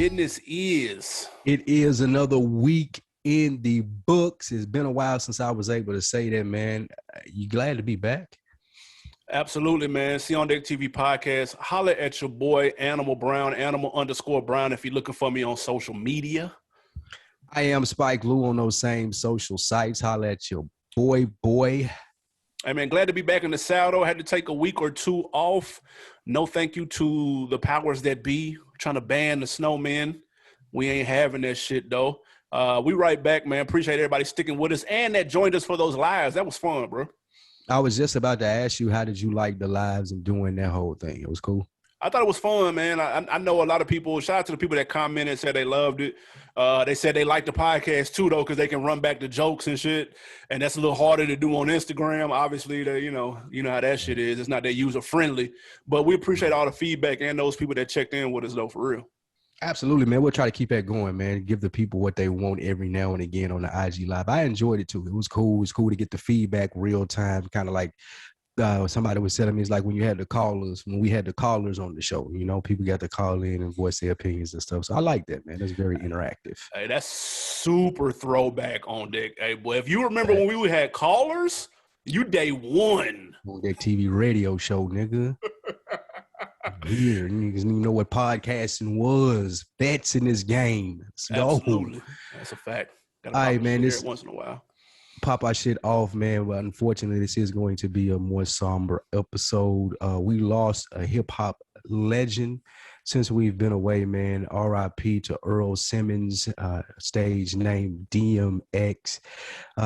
business is? It is another week in the books. It's been a while since I was able to say that, man. You glad to be back? Absolutely, man. See OndeckTV podcast. Holler at your boy, Animal Brown, Animal_Brown, if you're looking for me on social media. I am Spike Lou on those same social sites. Holler at your boy. Hey, man, glad to be back in the saddle. Had to take a week or two off. No thank you to the powers that be trying to ban the snowmen. We ain't having that shit, though. We right back, man. Appreciate everybody sticking with us and that joined us for those lives. That was fun, bro. I was just about to ask you, how did you like the lives and doing that whole thing? It was cool. I thought it was fun, man. I know a lot of people. Shout out to the people that commented and said they loved it. They said they liked the podcast too, though, because they can run back the jokes and shit. And that's a little harder to do on Instagram. Obviously, you know how that shit is. It's not that user friendly. But we appreciate all the feedback and those people that checked in with us, though, for real. Absolutely, man. We'll try to keep that going, man. Give the people what they want every now and again on the IG Live. I enjoyed it too. It was cool. It was cool to get the feedback real time, kind of like somebody was telling me, it's like when we had the callers on the show, you know, people got to call in and voice their opinions and stuff. So I like that, man. That's very interactive. Hey, that's super throwback on deck. Hey, boy, if you remember when we had callers, you day one. OndeckTV radio show, nigga. Here, niggas didn't even know what podcasting was. Vets in this game. Let's go. Absolutely. That's a fact. All right, man. This once in a while. Pop our shit off, man. But unfortunately, this is going to be a more somber episode. We lost a hip-hop legend since we've been away, man. RIP to Earl Simmons, stage name DMX.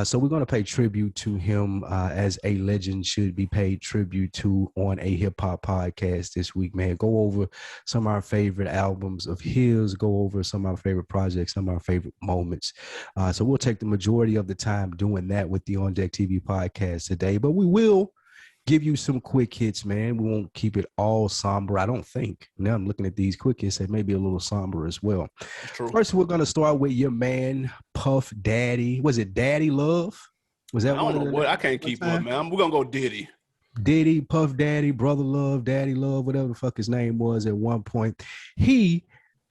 So we're going to pay tribute to him as a legend should be paid tribute to on a hip-hop podcast this week, man. Go over some of our favorite albums of his, go over some of our favorite projects, some of our favorite moments. So we'll take the majority of the time doing that with the OndeckTV podcast today, but we will give you some quick hits, man. We won't keep it all somber, I don't think. Now I'm looking at these quick hits that may be a little somber as well. True. First, we're going to start with your man, Puff Daddy. Was it Daddy Love? Was that one? I don't know what. I can't keep up, man. We're going to go Diddy. Diddy, Puff Daddy, Brother Love, Daddy Love, whatever the fuck his name was at one point. He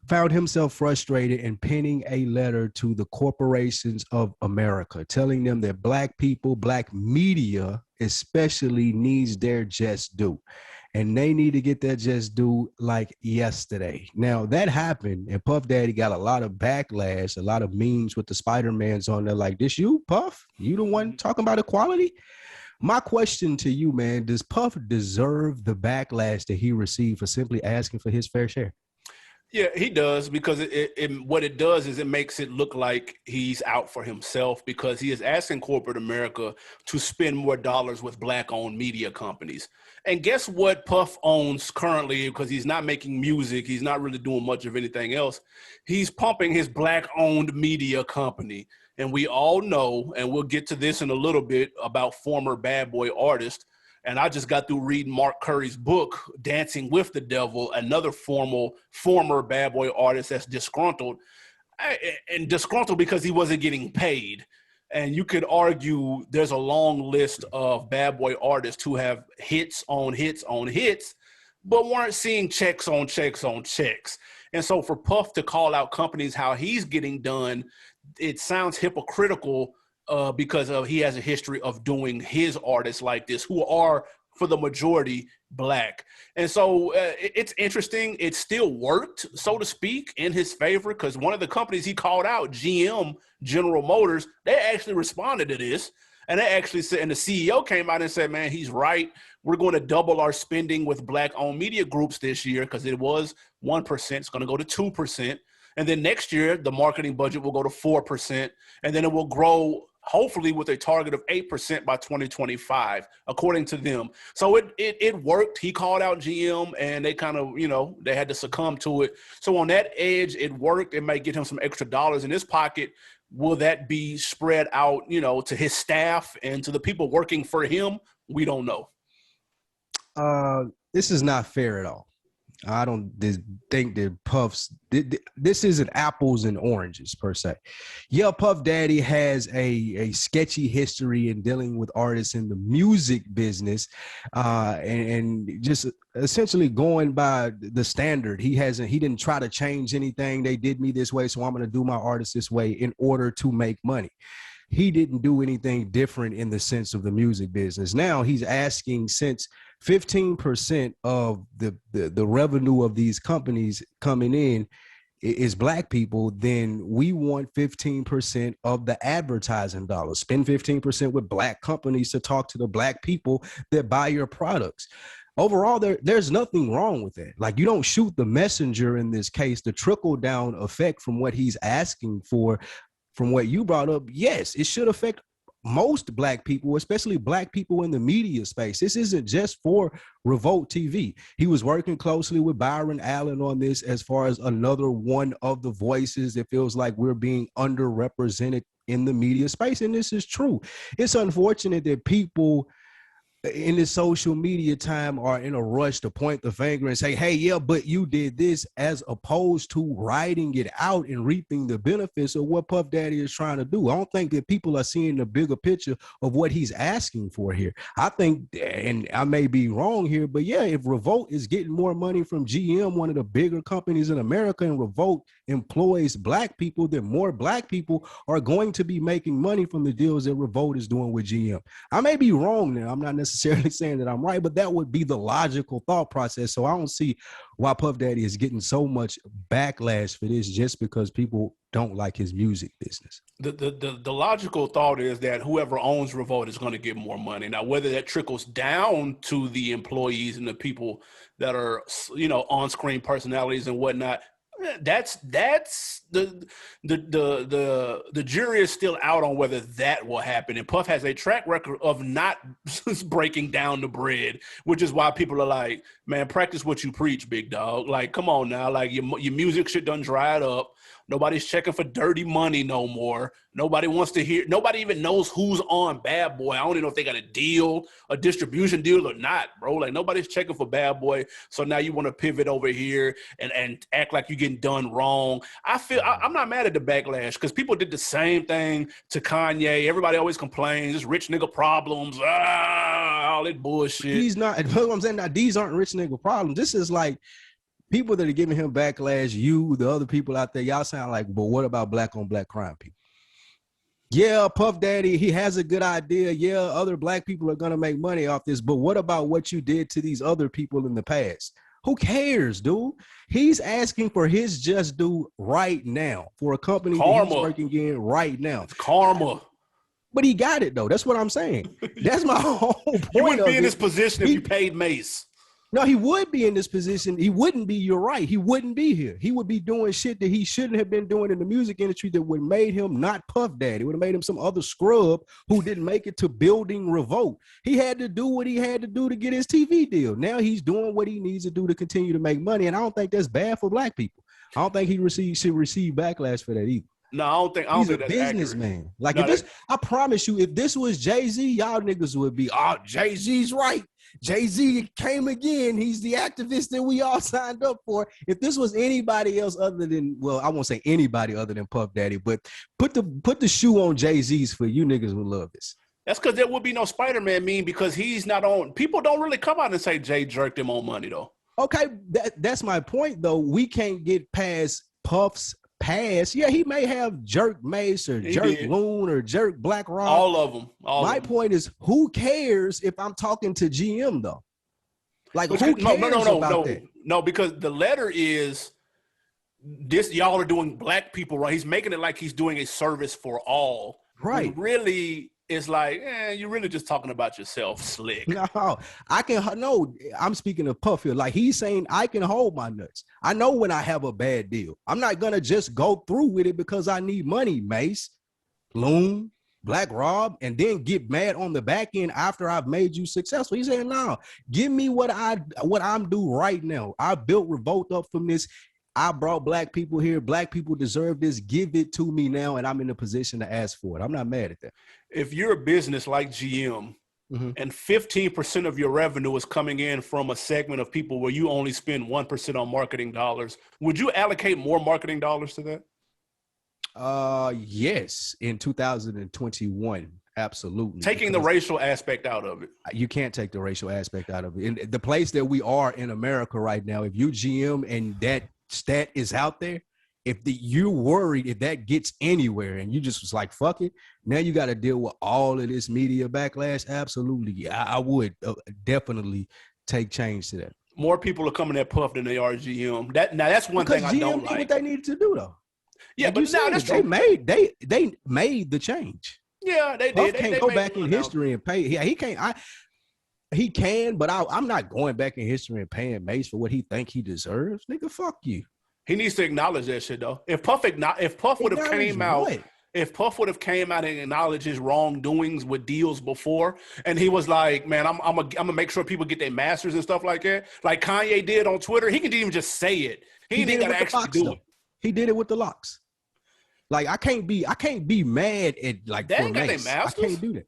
found himself frustrated and penning a letter to the corporations of America, telling them that black people, black media especially, needs their just due. And they need to get their just due like yesterday. Now, that happened, and Puff Daddy got a lot of backlash, a lot of memes with the Spider-Mans on there like, this you, Puff? You the one talking about equality? My question to you, man, does Puff deserve the backlash that he received for simply asking for his fair share? Yeah, he does, because what it does is it makes it look like he's out for himself, because he is asking corporate America to spend more dollars with black-owned media companies. And guess what Puff owns currently, because he's not making music, he's not really doing much of anything else. He's pumping his black-owned media company. And we all know, and we'll get to this in a little bit, about former bad boy artists. And I just got through reading Mark Curry's book, Dancing with the Devil, another former bad boy artist that's disgruntled. And disgruntled because he wasn't getting paid. And you could argue there's a long list of bad boy artists who have hits on hits on hits, but weren't seeing checks on checks on checks. And so for Puff to call out companies how he's getting done, it sounds hypocritical, because he has a history of doing his artists like this, who are, for the majority, black. And so it's interesting. It still worked, so to speak, in his favor, because one of the companies he called out, GM, General Motors, they actually responded to this. And they actually said, and the CEO came out and said, man, he's right. We're going to double our spending with black-owned media groups this year, because it was 1%. It's going to go to 2%. And then next year, the marketing budget will go to 4%. And then it will grow, hopefully, with a target of 8% by 2025, according to them. So it worked. He called out GM, and they kind of, they had to succumb to it. So on that edge, it worked. It might get him some extra dollars in his pocket. Will that be spread out, to his staff and to the people working for him? We don't know. This is not fair at all. I don't think that Puff's this isn't apples and oranges per se. Yeah, Puff Daddy has a sketchy history in dealing with artists in the music business, and just essentially going by the standard. He didn't try to change anything. They did me this way, so I'm going to do my artist this way in order to make money. He didn't do anything different in the sense of the music business. Now he's asking, since 15% of the revenue of these companies coming in is black people, then we want 15% of the advertising dollars. Spend 15% with black companies to talk to the black people that buy your products. Overall, there's nothing wrong with that. Like, you don't shoot the messenger in this case. The trickle down effect from what he's asking for, from what you brought up, yes, it should affect most black people, especially black people in the media space. This isn't just for Revolt TV. He was working closely with Byron Allen on this as far as another one of the voices. It feels like we're being underrepresented in the media space, and this is true. It's unfortunate that people in this social media time are in a rush to point the finger and say, hey, yeah, but you did this, as opposed to writing it out and reaping the benefits of what Puff Daddy is trying to do. I don't think that people are seeing the bigger picture of what he's asking for here. I think, and I may be wrong here, but yeah, if Revolt is getting more money from GM, one of the bigger companies in America, and Revolt employs black people, then more black people are going to be making money from the deals that Revolt is doing with GM. I may be wrong there. I'm not necessarily saying that I'm right, but that would be the logical thought process. So I don't see why Puff Daddy is getting so much backlash for this just because people don't like his music business. The logical thought is that whoever owns Revolt is going to get more money. Now, whether that trickles down to the employees and the people that are, you know, on-screen personalities and whatnot, that's the jury is still out on whether that will happen. And Puff has a track record of not breaking down the bread, which is why people are like, man, practice what you preach, big dog. Like, come on now. Like, your music shit done dried up. Nobody's checking for dirty money no more. Nobody wants to hear. Nobody even knows who's on Bad Boy. I don't even know if they got a deal, a distribution deal or not, bro. Like, nobody's checking for Bad Boy. So now you want to pivot over here and act like you're getting done wrong. I'm not mad at the backlash, because people did the same thing to Kanye. Everybody always complains, this rich nigga problems, all that bullshit. He's not. What I'm saying now, these aren't rich nigga problems. This is like, people that are giving him backlash, you, the other people out there, y'all sound like, but what about black on black crime people? Yeah, Puff Daddy, he has a good idea. Yeah, other black people are going to make money off this, but what about what you did to these other people in the past? Who cares, dude? He's asking for his just due right now for a company that he's working in right now. It's karma. But he got it, though. That's what I'm saying. That's my whole point. You wouldn't be in this position if you paid Mace. No, he would be in this position. He wouldn't be, you're right. He wouldn't be here. He would be doing shit that he shouldn't have been doing in the music industry that would have made him not Puff Daddy. It would have made him some other scrub who didn't make it to building Revolt. He had to do what he had to do to get his TV deal. Now he's doing what he needs to do to continue to make money. And I don't think that's bad for black people. I don't think he should receive backlash for that either. No, I don't think that's accurate. He's a businessman. Like, no, I promise you, if this was Jay-Z, y'all niggas would be, oh, Jay-Z's right. Jay-Z came again. He's the activist that we all signed up for. If this was anybody else other than, well, I won't say anybody other than Puff Daddy, but put the shoe on Jay-Z's for you niggas would love this. That's because there would be no Spider-Man meme, because he's not on. People don't really come out and say Jay jerked him on money, though. Okay, that's my point, though. We can't get past Puff's past. Yeah, he may have jerk Mace or jerk Loon or jerk Black Rob. All of them. My point is, who cares if I'm talking to GM, though? Like, who cares about that? No, because the letter is this: y'all are doing black people right. He's making it like he's doing a service for all. Right. Really, it's like, you're really just talking about yourself, slick. No, I'm speaking of Puff here. Like, he's saying, I can hold my nuts. I know when I have a bad deal. I'm not going to just go through with it because I need money, Mace, Loon, Black Rob, and then get mad on the back end after I've made you successful. He's saying, no, give me what I'm due right now. I built Revolt up from this. I brought black people here. Black people deserve this. Give it to me now, and I'm in a position to ask for it. I'm not mad at that. If you're a business like GM and 15% of your revenue is coming in from a segment of people where you only spend 1% on marketing dollars, would you allocate more marketing dollars to that? Yes, in 2021, absolutely. Taking the racial aspect out of it. You can't take the racial aspect out of it. In the place that we are in America right now, if you GM and that stat is out there, if you're worried if that gets anywhere and you just was like, fuck it, now you got to deal with all of this media backlash. Absolutely. I would definitely take change to that. More people are coming at Puff than they are GM. That's one thing I don't like. What they needed to do though. Yeah, like but now that's true. They made the change. Yeah, they Puff did. Can't go back in history and pay. Yeah, he can't. He can, but I'm not going back in history and paying Mace for what he think he deserves. Nigga, fuck you. He needs to acknowledge that shit though. If Puff would have came out, if Puff would have came out and acknowledged his wrongdoings with deals before, and he was like, man, I'm gonna make sure people get their masters and stuff like that, like Kanye did on Twitter. He can even just say it. He didn't gotta actually do it. He did it with the locks. Like I can't be mad at like they ain't got their masters. I can't do that.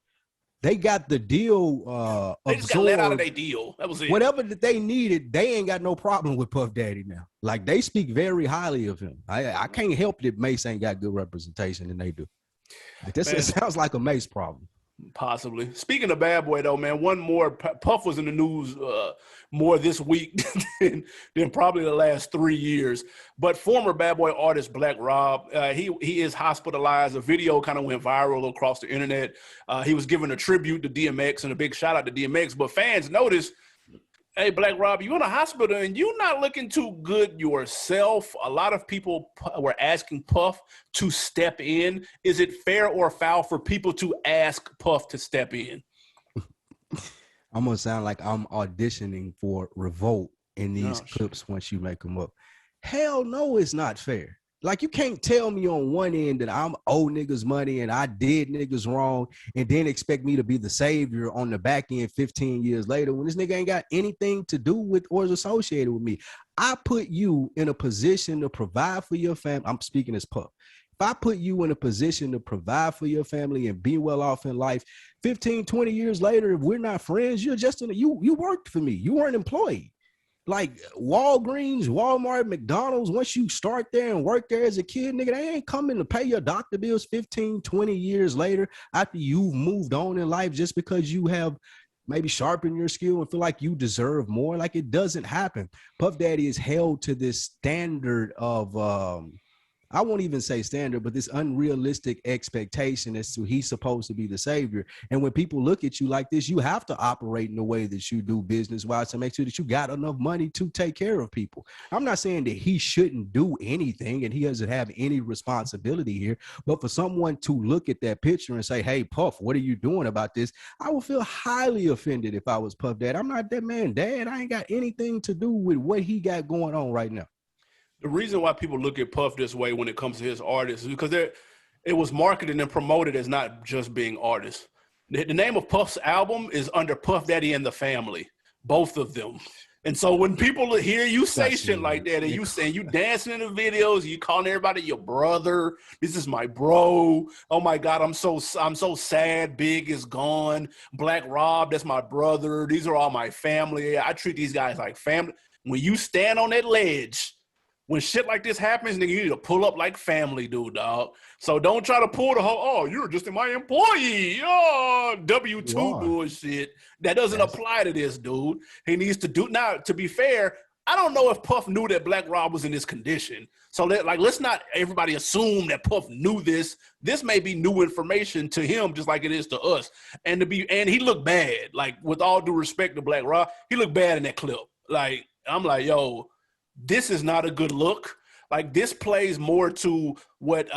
They got the deal. They just got let out of their deal. That was it. Whatever that they needed, they ain't got no problem with Puff Daddy now. Like they speak very highly of him. I can't help that Mace ain't got good representation, and they do. This sounds like a Mace problem. Possibly. Speaking of Bad Boy, though, man, one more. Puff was in the news more this week than probably the last 3 years. But former Bad Boy artist Black Rob, he is hospitalized. A video kind of went viral across the internet. He was giving a tribute to DMX and a big shout out to DMX. But fans noticed, hey, Black Rob, you're in a hospital and you're not looking too good yourself. A lot of people were asking Puff to step in. Is it fair or foul for people to ask Puff to step in? I'm going to sound like I'm auditioning for Revolt in these clips once you make them up. Hell no, it's not fair. Like, you can't tell me on one end that I'm owe niggas money and I did niggas wrong and then expect me to be the savior on the back end 15 years later when this nigga ain't got anything to do with or is associated with me. I put you in a position to provide for your family. I'm speaking as Puff. If I put you in a position to provide for your family and be well off in life, 15, 20 years later, if we're not friends, you're just you worked for me. You weren't employed. Like Walgreens, Walmart, McDonald's, once you start there and work there as a kid, nigga, they ain't coming to pay your doctor bills 15, 20 years later after you've moved on in life just because you have maybe sharpened your skill and feel like you deserve more. Like, it doesn't happen. Puff Daddy is held to this standard of, I won't even say standard, but this unrealistic expectation as to he's supposed to be the savior. And when people look at you like this, you have to operate in the way that you do business-wise to make sure that you got enough money to take care of people. I'm not saying that he shouldn't do anything and he doesn't have any responsibility here, but for someone to look at that picture and say, hey, Puff, what are you doing about this? I would feel highly offended if I was Puff Dad. I'm not that man, Dad. I ain't got anything to do with what he got going on right now. The reason why people look at Puff this way when it comes to his artists is because it was marketed and promoted as not just being artists. The name of Puff's album is under Puff Daddy and the Family, both of them. And so when people hear you say shit like that and you dancing in the videos, you calling everybody your brother, this is my bro. Oh my God, I'm so sad. Big is gone. Black Rob, that's my brother. These are all my family. I treat these guys like family. When you stand on that ledge, when shit like this happens, nigga, you need to pull up like family do, dog. So don't try to pull the whole, oh, you're just my employee. Oh, W-2 bullshit. That doesn't apply to this dude. He needs to do, now, to be fair, I don't know if Puff knew that Black Rob was in this condition. So let's not everybody assume that Puff knew this. This may be new information to him, just like it is to us. And he looked bad. Like, with all due respect to Black Rob, he looked bad in that clip. Like, I'm like, yo, this is not a good look. Like, this plays more to what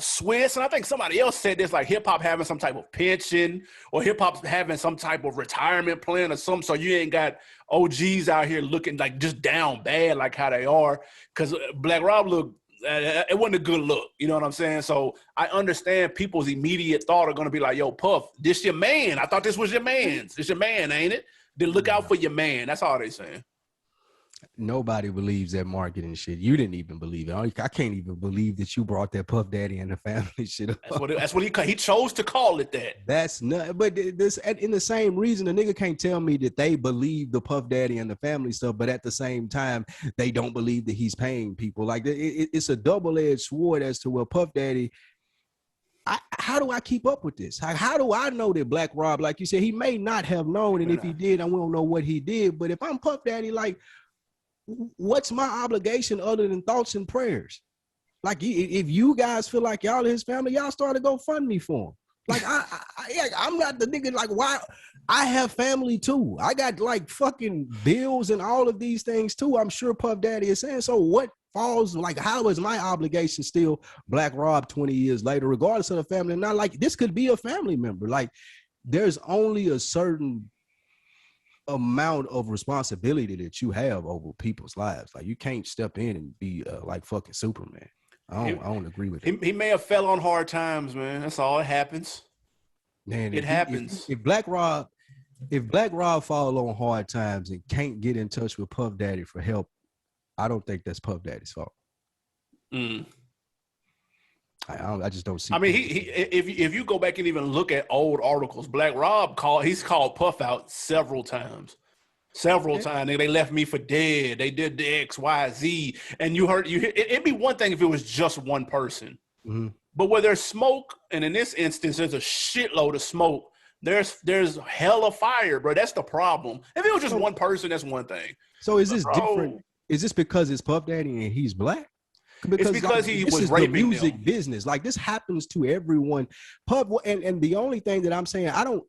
Swiss, and I think somebody else said this, like hip-hop having some type of pension or hip-hop having some type of retirement plan or something, so you ain't got OGs out here looking like just down bad like how they are. Because Black Rob looked, it wasn't a good look. You know what I'm saying? So I understand people's immediate thought are going to be like, yo, Puff, this your man. I thought this was your man's. It's your man, ain't it? Then look out for your man. That's all they saying. Nobody believes that marketing shit. You didn't even believe it. I can't even believe that you brought that Puff Daddy and the family shit up. That's what he chose to call it that. That's not. But this, in the same reason, the nigga can't tell me that they believe the Puff Daddy and the family stuff, but at the same time, they don't believe that he's paying people. Like it's a double-edged sword as to where Puff Daddy. How do I keep up with this? How do I know that Black Rob, like you said, he may not have known, and if he did, I won't know what he did. But if I'm Puff Daddy, like, what's my obligation other than thoughts and prayers? Like, if you guys feel like y'all his family, y'all start to go fund me for him. Like, I'm not the nigga. Like, why? I have family too. I got like fucking bills and all of these things too. I'm sure Puff Daddy is saying. So what falls, like, how is my obligation still Black Rob 20 years later, regardless of the family? Not like this could be a family member. Like, there's only a certain amount of responsibility that you have over people's lives. Like, you can't step in and be like fucking Superman. I don't agree with it. He may have fell on hard times, man. That's all. It happens. Man, it happens. If Black Rob fall on hard times and can't get in touch with Puff Daddy for help, I don't think that's Puff Daddy's fault. I just don't see. I mean, if you go back and even look at old articles, Black Rob he's called Puff out several times. They left me for dead. They did the X, Y, Z. And it'd be one thing if it was just one person. Mm-hmm. But where there's smoke, and in this instance, there's a shitload of smoke. There's hella fire, bro. That's the problem. If it was just one person, that's one thing. So is this different? Is this because it's Puff Daddy and he's black? It's because he was raping the music them. Business. Like, this happens to everyone. Puff, and the only thing that I'm saying, I don't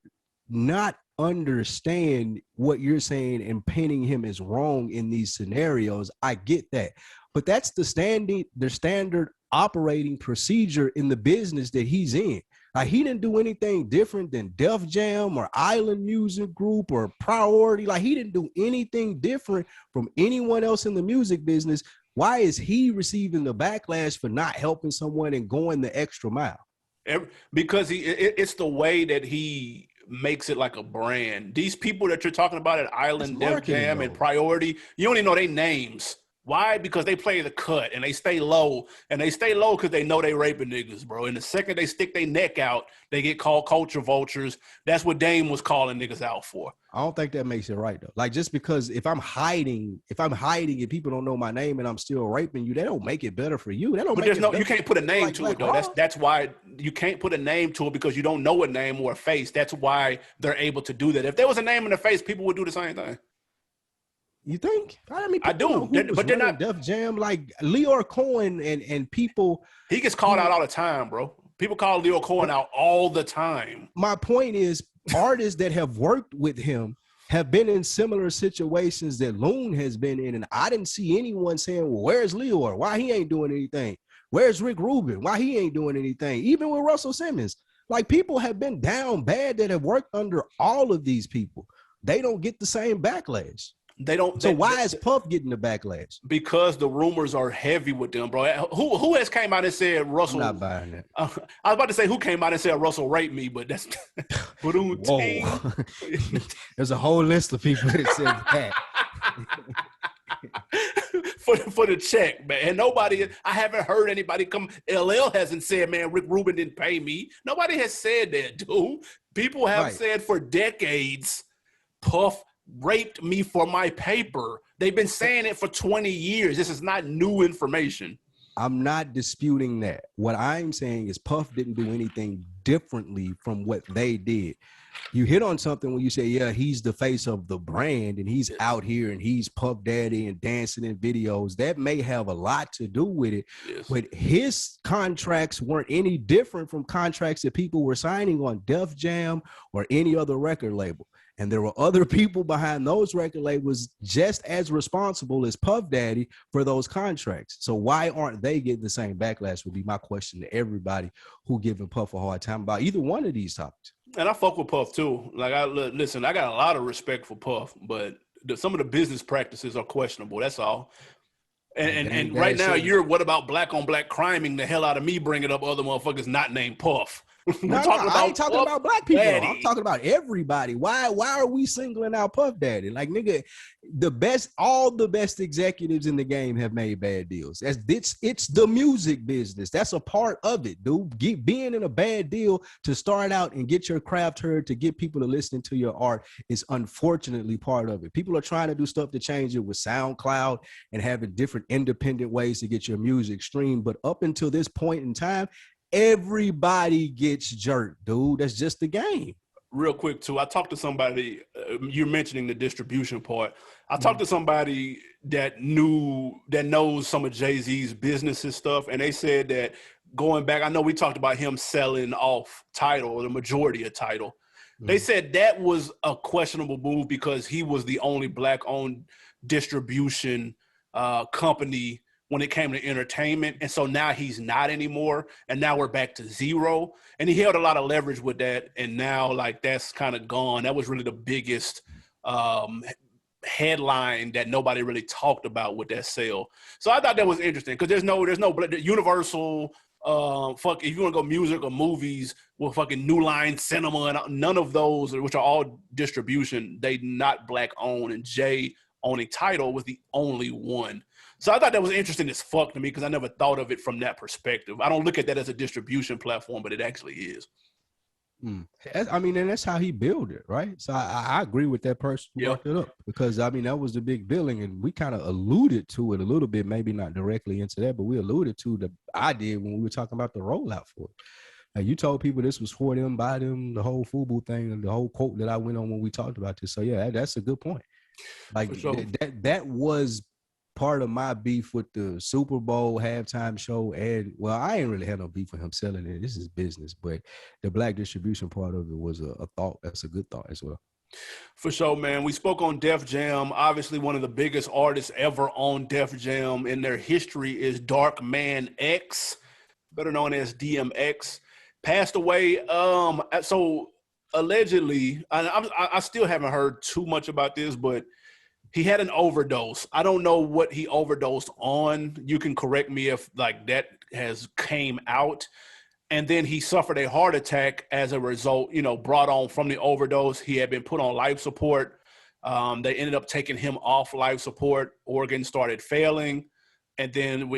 not understand what you're saying and painting him as wrong in these scenarios. I get that, but that's the standard operating procedure in the business that he's in. Like, he didn't do anything different than Def Jam or Island Music Group or Priority. Like, he didn't do anything different from anyone else in the music business. Why is he receiving the backlash for not helping someone and going the extra mile? Because it's the way that he makes it like a brand. These people that you're talking about at Island, Def Jam, and Priority, you don't even know their names. Why? Because they play the cut and they stay low. And they stay low because they know they raping niggas, bro. And the second they stick their neck out, they get called culture vultures. That's what Dame was calling niggas out for. I don't think that makes it right, though. Like, just because if I'm hiding and people don't know my name and I'm still raping you, that don't make it better for you. That don't. But you can't put a name to it, though. That's why you can't put a name to it, because you don't know a name or a face. That's why they're able to do that. If there was a name and a face, people would do the same thing. You think? I mean, I do, but they're not Def Jam. Like Leor Cohen and people. He gets called out all the time, bro. People call Leor Cohen out all the time. My point is, artists that have worked with him have been in similar situations that Loon has been in, and I didn't see anyone saying, "Well, where's Leor? Why he ain't doing anything? Where's Rick Rubin? Why he ain't doing anything?" Even with Russell Simmons, like, people have been down bad that have worked under all of these people. They don't get the same backlash. They don't. So why is Puff getting the backlash? Because the rumors are heavy with them, bro. Who has came out and said Russell? I'm not buying that. I was about to say who came out and said Russell raped me, but that's. Whoa. There's a whole list of people that said that. for the check, man. And I haven't heard anybody come. LL hasn't said, man, Rick Rubin didn't pay me. Nobody has said that, dude. People have said for decades, Puff raped me for my paper. They've been saying it for 20 years. This is not new information. I'm not disputing that. What I'm saying is Puff didn't do anything differently from what they did. You hit on something when you say, yeah, he's the face of the brand and he's out here and he's Puff Daddy and dancing in videos. That may have a lot to do with it, but his contracts weren't any different from contracts that people were signing on Def Jam or any other record label. And there were other people behind those record labels just as responsible as Puff Daddy for those contracts. So why aren't they getting the same backlash would be my question to everybody who giving Puff a hard time about either one of these topics. And I fuck with Puff too. Like, listen, I got a lot of respect for Puff, but some of the business practices are questionable. That's all. And right now, what about black on black criming the hell out of me bringing up other motherfuckers not named Puff? We're No, talking I ain't about talking Puff about black people though. I'm Daddy. talking about everybody. Why are we singling out Puff Daddy? Like, nigga, all the best executives in the game have made bad deals. It's the music business. That's a part of it, dude. Being in a bad deal to start out and get your craft heard, to get people to listen to your art is unfortunately part of it. People are trying to do stuff to change it with SoundCloud and having different independent ways to get your music streamed. But up until this point in time, everybody gets jerked, dude. That's just the game. Real quick too, I talked to somebody. You're mentioning the distribution part. I talked to somebody that knows some of Jay-Z's businesses stuff, and they said that going back, I know we talked about him selling off Tidal, or the majority of Tidal. They said that was a questionable move because he was the only black-owned distribution company when it came to entertainment. And so now he's not anymore. And now we're back to zero. And he held a lot of leverage with that. And now, like, that's kind of gone. That was really the biggest headline that nobody really talked about with that sale. So I thought that was interesting because there's no Universal, if you want to go music or movies with fucking New Line Cinema and none of those, which are all distribution, they not black owned. And Jay owning Tidal was the only one. So I thought that was interesting as fuck to me because I never thought of it from that perspective. I don't look at that as a distribution platform, but it actually is. I mean, and that's how he built it, right? So I agree with that person who brought it up because, I mean, that was the big billing, and we kind of alluded to it a little bit, maybe not directly into that, but we alluded to the idea when we were talking about the rollout for it. Like, you told people this was for them, by them, the whole FUBU thing, and the whole quote that I went on when we talked about this. So, yeah, that's a good point. Like, sure. that was part of my beef with the Super Bowl halftime show. And well, I ain't really had no beef with him selling it. This is business, but the black distribution part of it was a thought. That's a good thought as well. For sure, man. We spoke on Def Jam. Obviously, one of the biggest artists ever on Def Jam in their history is Dark Man X, better known as DMX. Passed away. So allegedly, I still haven't heard too much about this, but he had an overdose. I don't know what he overdosed on. You can correct me if like that has came out. And then he suffered a heart attack as a result, brought on from the overdose. He had been put on life support. They ended up taking him off life support. Organs started failing. And then,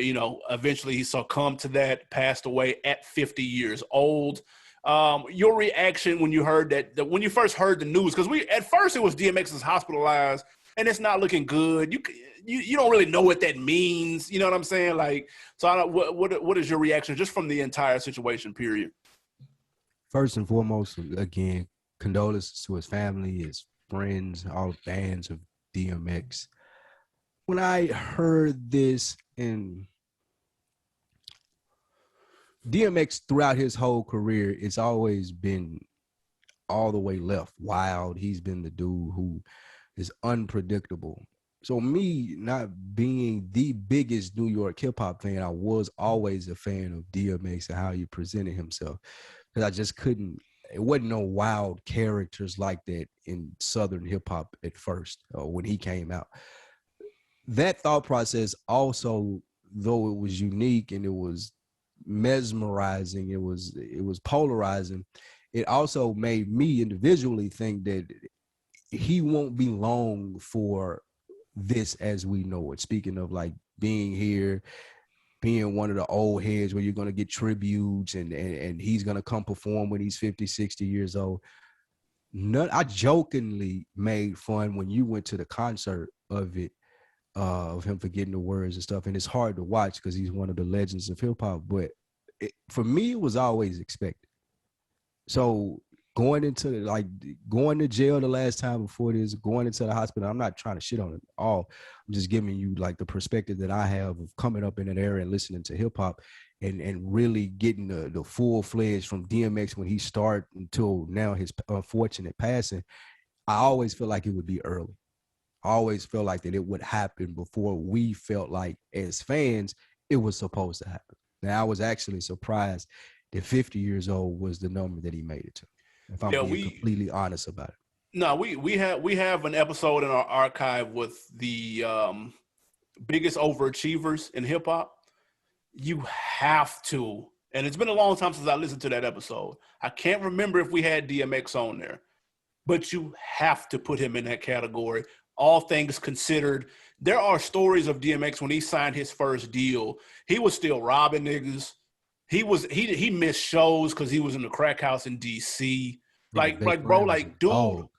eventually he succumbed to that, passed away at 50 years old. Your reaction when you heard that, when you first heard the news, because at first it was DMX is hospitalized, and it's not looking good. You don't really know what that means. You know what I'm saying? Like, so what is your reaction just from the entire situation, period? First and foremost, again, condolences to his family, his friends, all fans of DMX. When I heard this, and DMX throughout his whole career, it's always been all the way left, wild. He's been the dude who is unpredictable. So me not being the biggest New York hip hop fan, I was always a fan of DMX and how he presented himself. Because I just couldn't, it wasn't no wild characters like that in Southern hip hop at first, when he came out. That thought process also, though it was unique and it was mesmerizing, it was polarizing, it also made me individually think that he won't be long for this as we know it. Speaking of like being here, being one of the old heads where you're going to get tributes and he's going to come perform when he's 50, 60 years old. I jokingly made fun when you went to the concert of it, of him forgetting the words and stuff. And it's hard to watch because he's one of the legends of hip hop. But for me, it was always expected. So going to jail the last time before this, going into the hospital, I'm not trying to shit on it at all. I'm just giving you like the perspective that I have of coming up in an era and listening to hip hop and really getting the full-fledged from DMX when he started until now his unfortunate passing. I always feel like it would be early. I always felt like that it would happen before we felt like as fans it was supposed to happen. Now I was actually surprised that 50 years old was the number that he made it to. If I'm being completely honest about it. No, we have an episode in our archive with the biggest overachievers in hip hop. You have to and it's been a long time since I listened to that episode. I can't remember if we had DMX on there, but you have to put him in that category. All things considered, there are stories of DMX when he signed his first deal. He was still robbing niggas. He missed shows because he was in the crack house in DC. Like bro, like dude. Dog.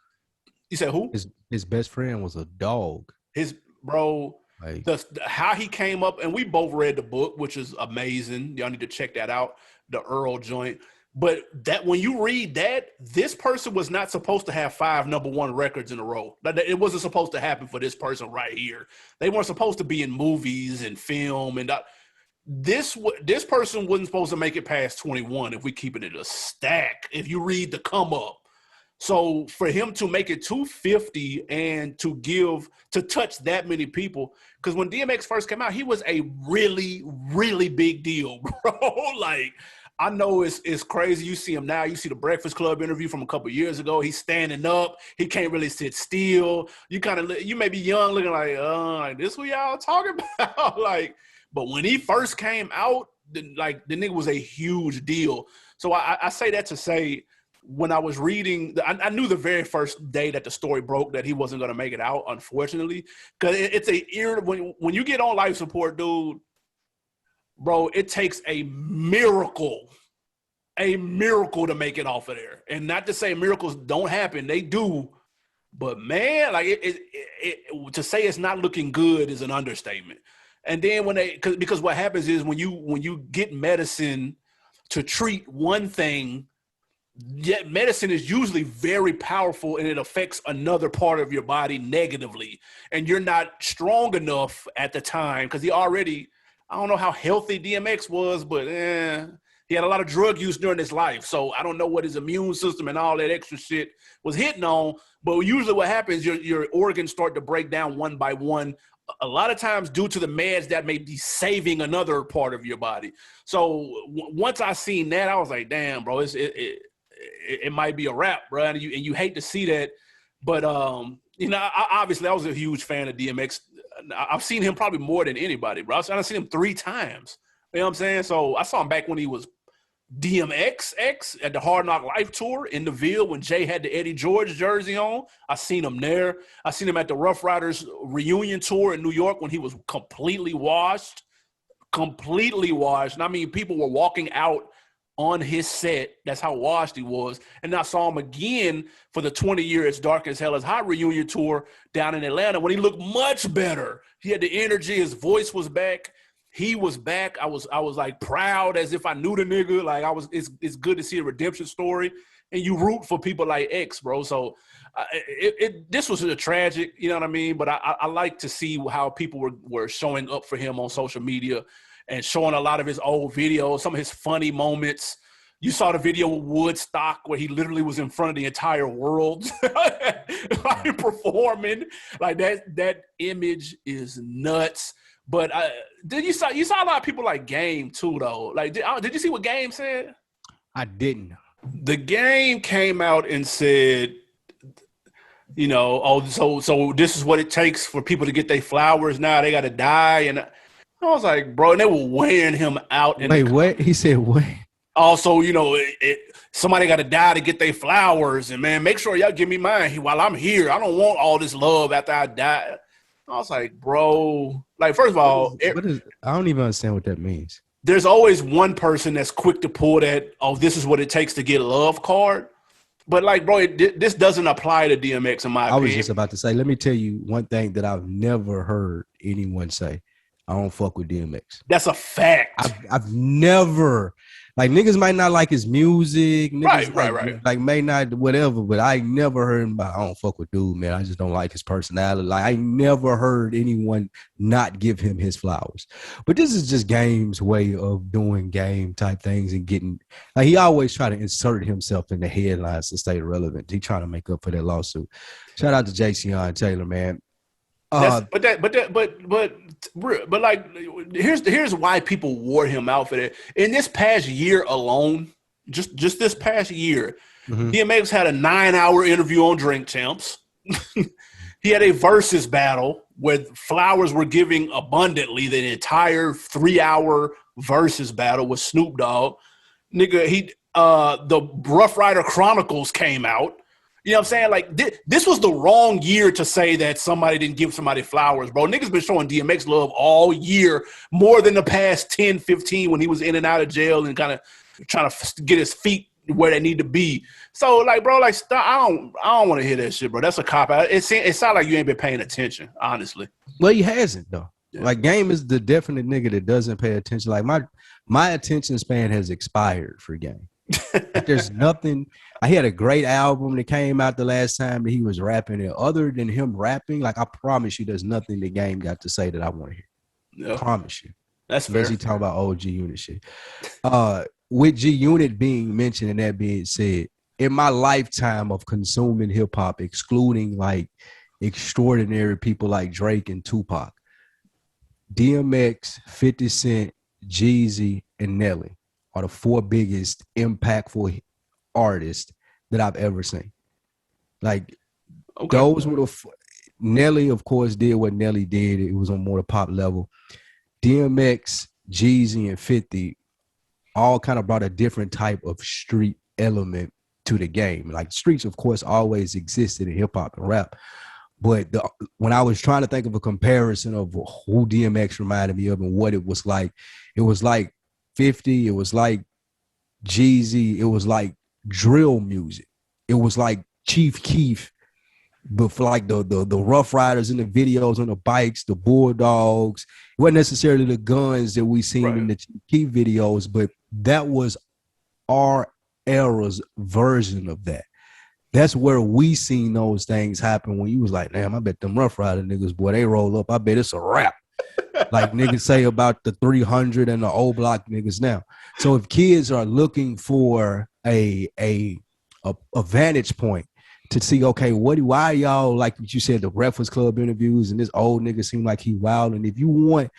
You said who? His best friend was a dog. His bro. Like, how he came up, and we both read the book, which is amazing. Y'all need to check that out, the Earl joint. But that when you read that, this person was not supposed to have 5 #1 records in a row. It wasn't supposed to happen for this person right here. They weren't supposed to be in movies and film, and this person wasn't supposed to make it past 21 if we keeping it a stack. If you read the come up. So for him to make it 250 and to touch that many people, because when DMX first came out, he was a really, really big deal, bro. Like, I know it's crazy. You see him now. You see the Breakfast Club interview from a couple of years ago. He's standing up. He can't really sit still. You may be young, looking like this what y'all talking about, like. But when he first came out, the nigga was a huge deal. So I say that to say, when I was reading, I knew the very first day that the story broke that he wasn't going to make it out, unfortunately. Because when you get on life support, dude, bro, it takes a miracle to make it off of there. And not to say miracles don't happen, they do. But man, like to say it's not looking good is an understatement. And then because what happens is when you get medicine to treat one thing, yet medicine is usually very powerful and it affects another part of your body negatively. And you're not strong enough at the time because I don't know how healthy DMX was, but he had a lot of drug use during his life. So I don't know what his immune system and all that extra shit was hitting on. But usually what happens, your organs start to break down one by one, a lot of times due to the meds that may be saving another part of your body. So once I seen that, I was like, damn, bro, it might be a wrap, bro. And you hate to see that. But, obviously I was a huge fan of DMX. I've seen him probably more than anybody, bro. I've seen him 3 times. You know what I'm saying? So I saw him back when he was DMX at the Hard Knock Life tour in the Ville when Jay had the Eddie George jersey on. I seen him there. I seen him at the Rough Riders reunion tour in New York when he was completely washed. And I mean, people were walking out on his set. That's how washed he was. And I saw him again for the 20-year It's Dark as Hell is Hot reunion tour down in Atlanta when he looked much better. He had the energy. His voice was back. He was back. I was like proud as if I knew the nigga. Like it's good to see a redemption story, and you root for people like X, bro. So this was a tragic, you know what I mean? But I like to see how people were showing up for him on social media and showing a lot of his old videos, some of his funny moments. You saw the video with Woodstock where he literally was in front of the entire world like performing. Like that image is nuts. But you saw a lot of people like Game too, though. Like, did you see what Game said? I didn't. The Game came out and said, so this is what it takes for people to get their flowers. Now they got to die, and I was like, bro, and they were wearing him out. Wait, what? He said what? Also, somebody got to die to get their flowers, and man, make sure y'all give me mine while I'm here. I don't want all this love after I die. I was like, bro, like, first of all, I don't even understand what that means. There's always one person that's quick to pull that, this is what it takes to get love card. But like, bro, this doesn't apply to DMX in my opinion. I was just about to say, let me tell you one thing that I've never heard anyone say. I don't fuck with DMX. That's a fact. I've never, like, niggas might not like his music. Niggas right. Like, may not, whatever, but I never heard him about, I don't fuck with dude, man. I just don't like his personality. Like, I never heard anyone not give him his flowers. But this is just Game's way of doing Game type things and getting, like, he always try to insert himself in the headlines to stay relevant. He trying to make up for that lawsuit. Shout out to Jason Taylor, man. But like, here's why people wore him out for that. In this past year alone, just this past year, DMX had a 9-hour interview on Drink Champs. He had a versus battle where flowers were giving abundantly the entire 3-hour versus battle with Snoop Dogg. Nigga, the Rough Rider Chronicles came out. You know what I'm saying? Like, this was the wrong year to say that somebody didn't give somebody flowers, bro. Niggas been showing DMX love all year, more than the past 10, 15 when he was in and out of jail and kind of trying to get his feet where they need to be. So, like, bro, like, I don't want to hear that shit, bro. That's a cop out. It sounds like you ain't been paying attention, honestly. Well, he hasn't, though. Yeah. Like, Game is the definite nigga that doesn't pay attention. Like, my attention span has expired for Game. Like, there's nothing. I had a great album that came out the last time that he was rapping. And other than him rapping, like, I promise you, there's nothing the Game got to say that I want to hear. Yeah. Promise you. That's fair. Unless he talking about old G Unit shit. With G Unit being mentioned and that being said, in my lifetime of consuming hip hop, excluding like extraordinary people like Drake and Tupac, DMX, 50 Cent, Jeezy, and Nelly are the 4 biggest impactful artists that I've ever seen. Like, okay. Those were Nelly, of course, did what Nelly did. It was on more the pop level. DMX, Jeezy, and 50 all kind of brought a different type of street element to the game. Like, streets, of course, always existed in hip hop and rap. But when I was trying to think of a comparison of who DMX reminded me of and what it was like 50, it was like Jeezy, it was like drill music. It was like Chief Keef, but for like the Rough Riders in the videos on the bikes, the Bulldogs. It wasn't necessarily the guns that we seen in the Chief Keef videos, but that was our era's version of that. That's where we seen those things happen when you was like, damn, I bet them Rough Rider niggas, boy, they roll up. I bet it's a rap. Like niggas say about the 300 and the old block niggas now. So if kids are looking for a vantage point to see, okay, why y'all, like you said, the Breakfast Club interviews and this old nigga seem like he wild. And if you want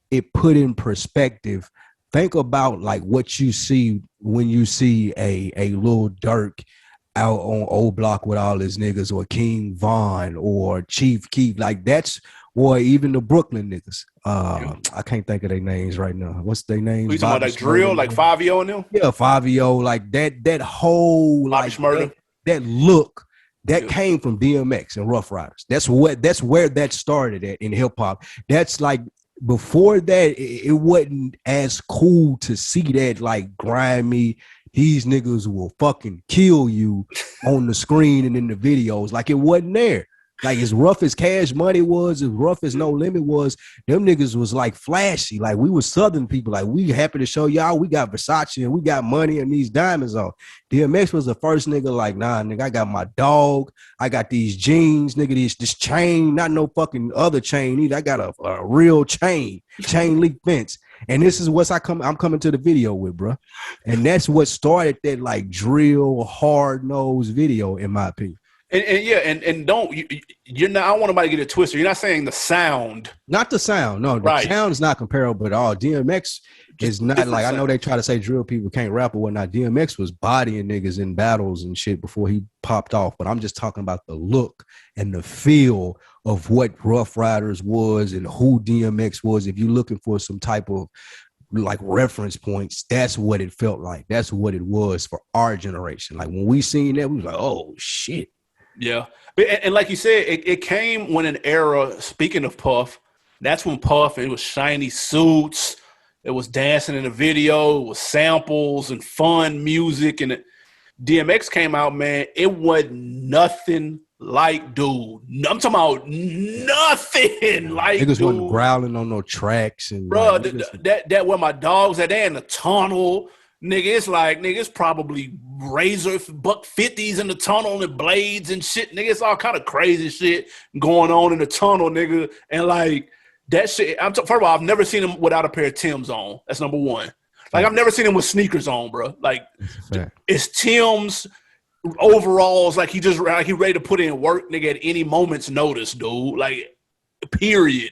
it put in perspective, think about like what you see when you see a Lil Durk out on old block with all his niggas, or King Von or Chief Keef. Like that's, or even the Brooklyn niggas. I can't think of their names right now. What's their names? You talking about like Drill, like Fabio and them? Yeah, Fabio, like that whole like that look that came from DMX and Rough Riders. That's where that started at in hip hop. That's like, before that, it wasn't as cool to see that like grimy, these niggas will fucking kill you on the screen and in the videos. Like it wasn't there. Like as rough as Cash Money was, as rough as No Limit was, them niggas was like flashy. Like we were Southern people. Like we happy to show y'all we got Versace and we got money and these diamonds on. DMX was the first nigga like, nah, nigga, I got my dog. I got these jeans, nigga, this chain, not no fucking other chain either. I got a real chain link fence. And this is what I'm coming to the video with, bro. And that's what started that like drill, hard-nosed video, in my opinion. And don't you're not. I don't want nobody to get it twisted. You're not saying the sound, not the sound. No, the sound is not comparable at all. DMX is not like, I know they try to say drill people can't rap or whatnot. DMX was bodying niggas in battles and shit before he popped off. But I'm just talking about the look and the feel of what Rough Riders was and who DMX was. If you're looking for some type of like reference points, that's what it felt like. That's what it was for our generation. Like when we seen that, we was like, oh shit. Yeah. And like you said, it came when an era, speaking of Puff, that's when Puff, it was shiny suits, it was dancing in the video, it was samples and fun music. And DMX came out, man, it wasn't nothing like dude. I'm talking about nothing like niggas dude. Wasn't growling on no tracks. And bro, like, that where my dogs are there in the tunnel. Nigga, it's like, nigga, it's probably razor $150s in the tunnel and blades and shit. Nigga, it's all kind of crazy shit going on in the tunnel, nigga. And like that shit, first of all, I've never seen him without a pair of Tim's on. That's number one. Like I've never seen him with sneakers on, bro. Like it's Tim's overalls. Like he ready to put in work, nigga, at any moment's notice, dude. Like period.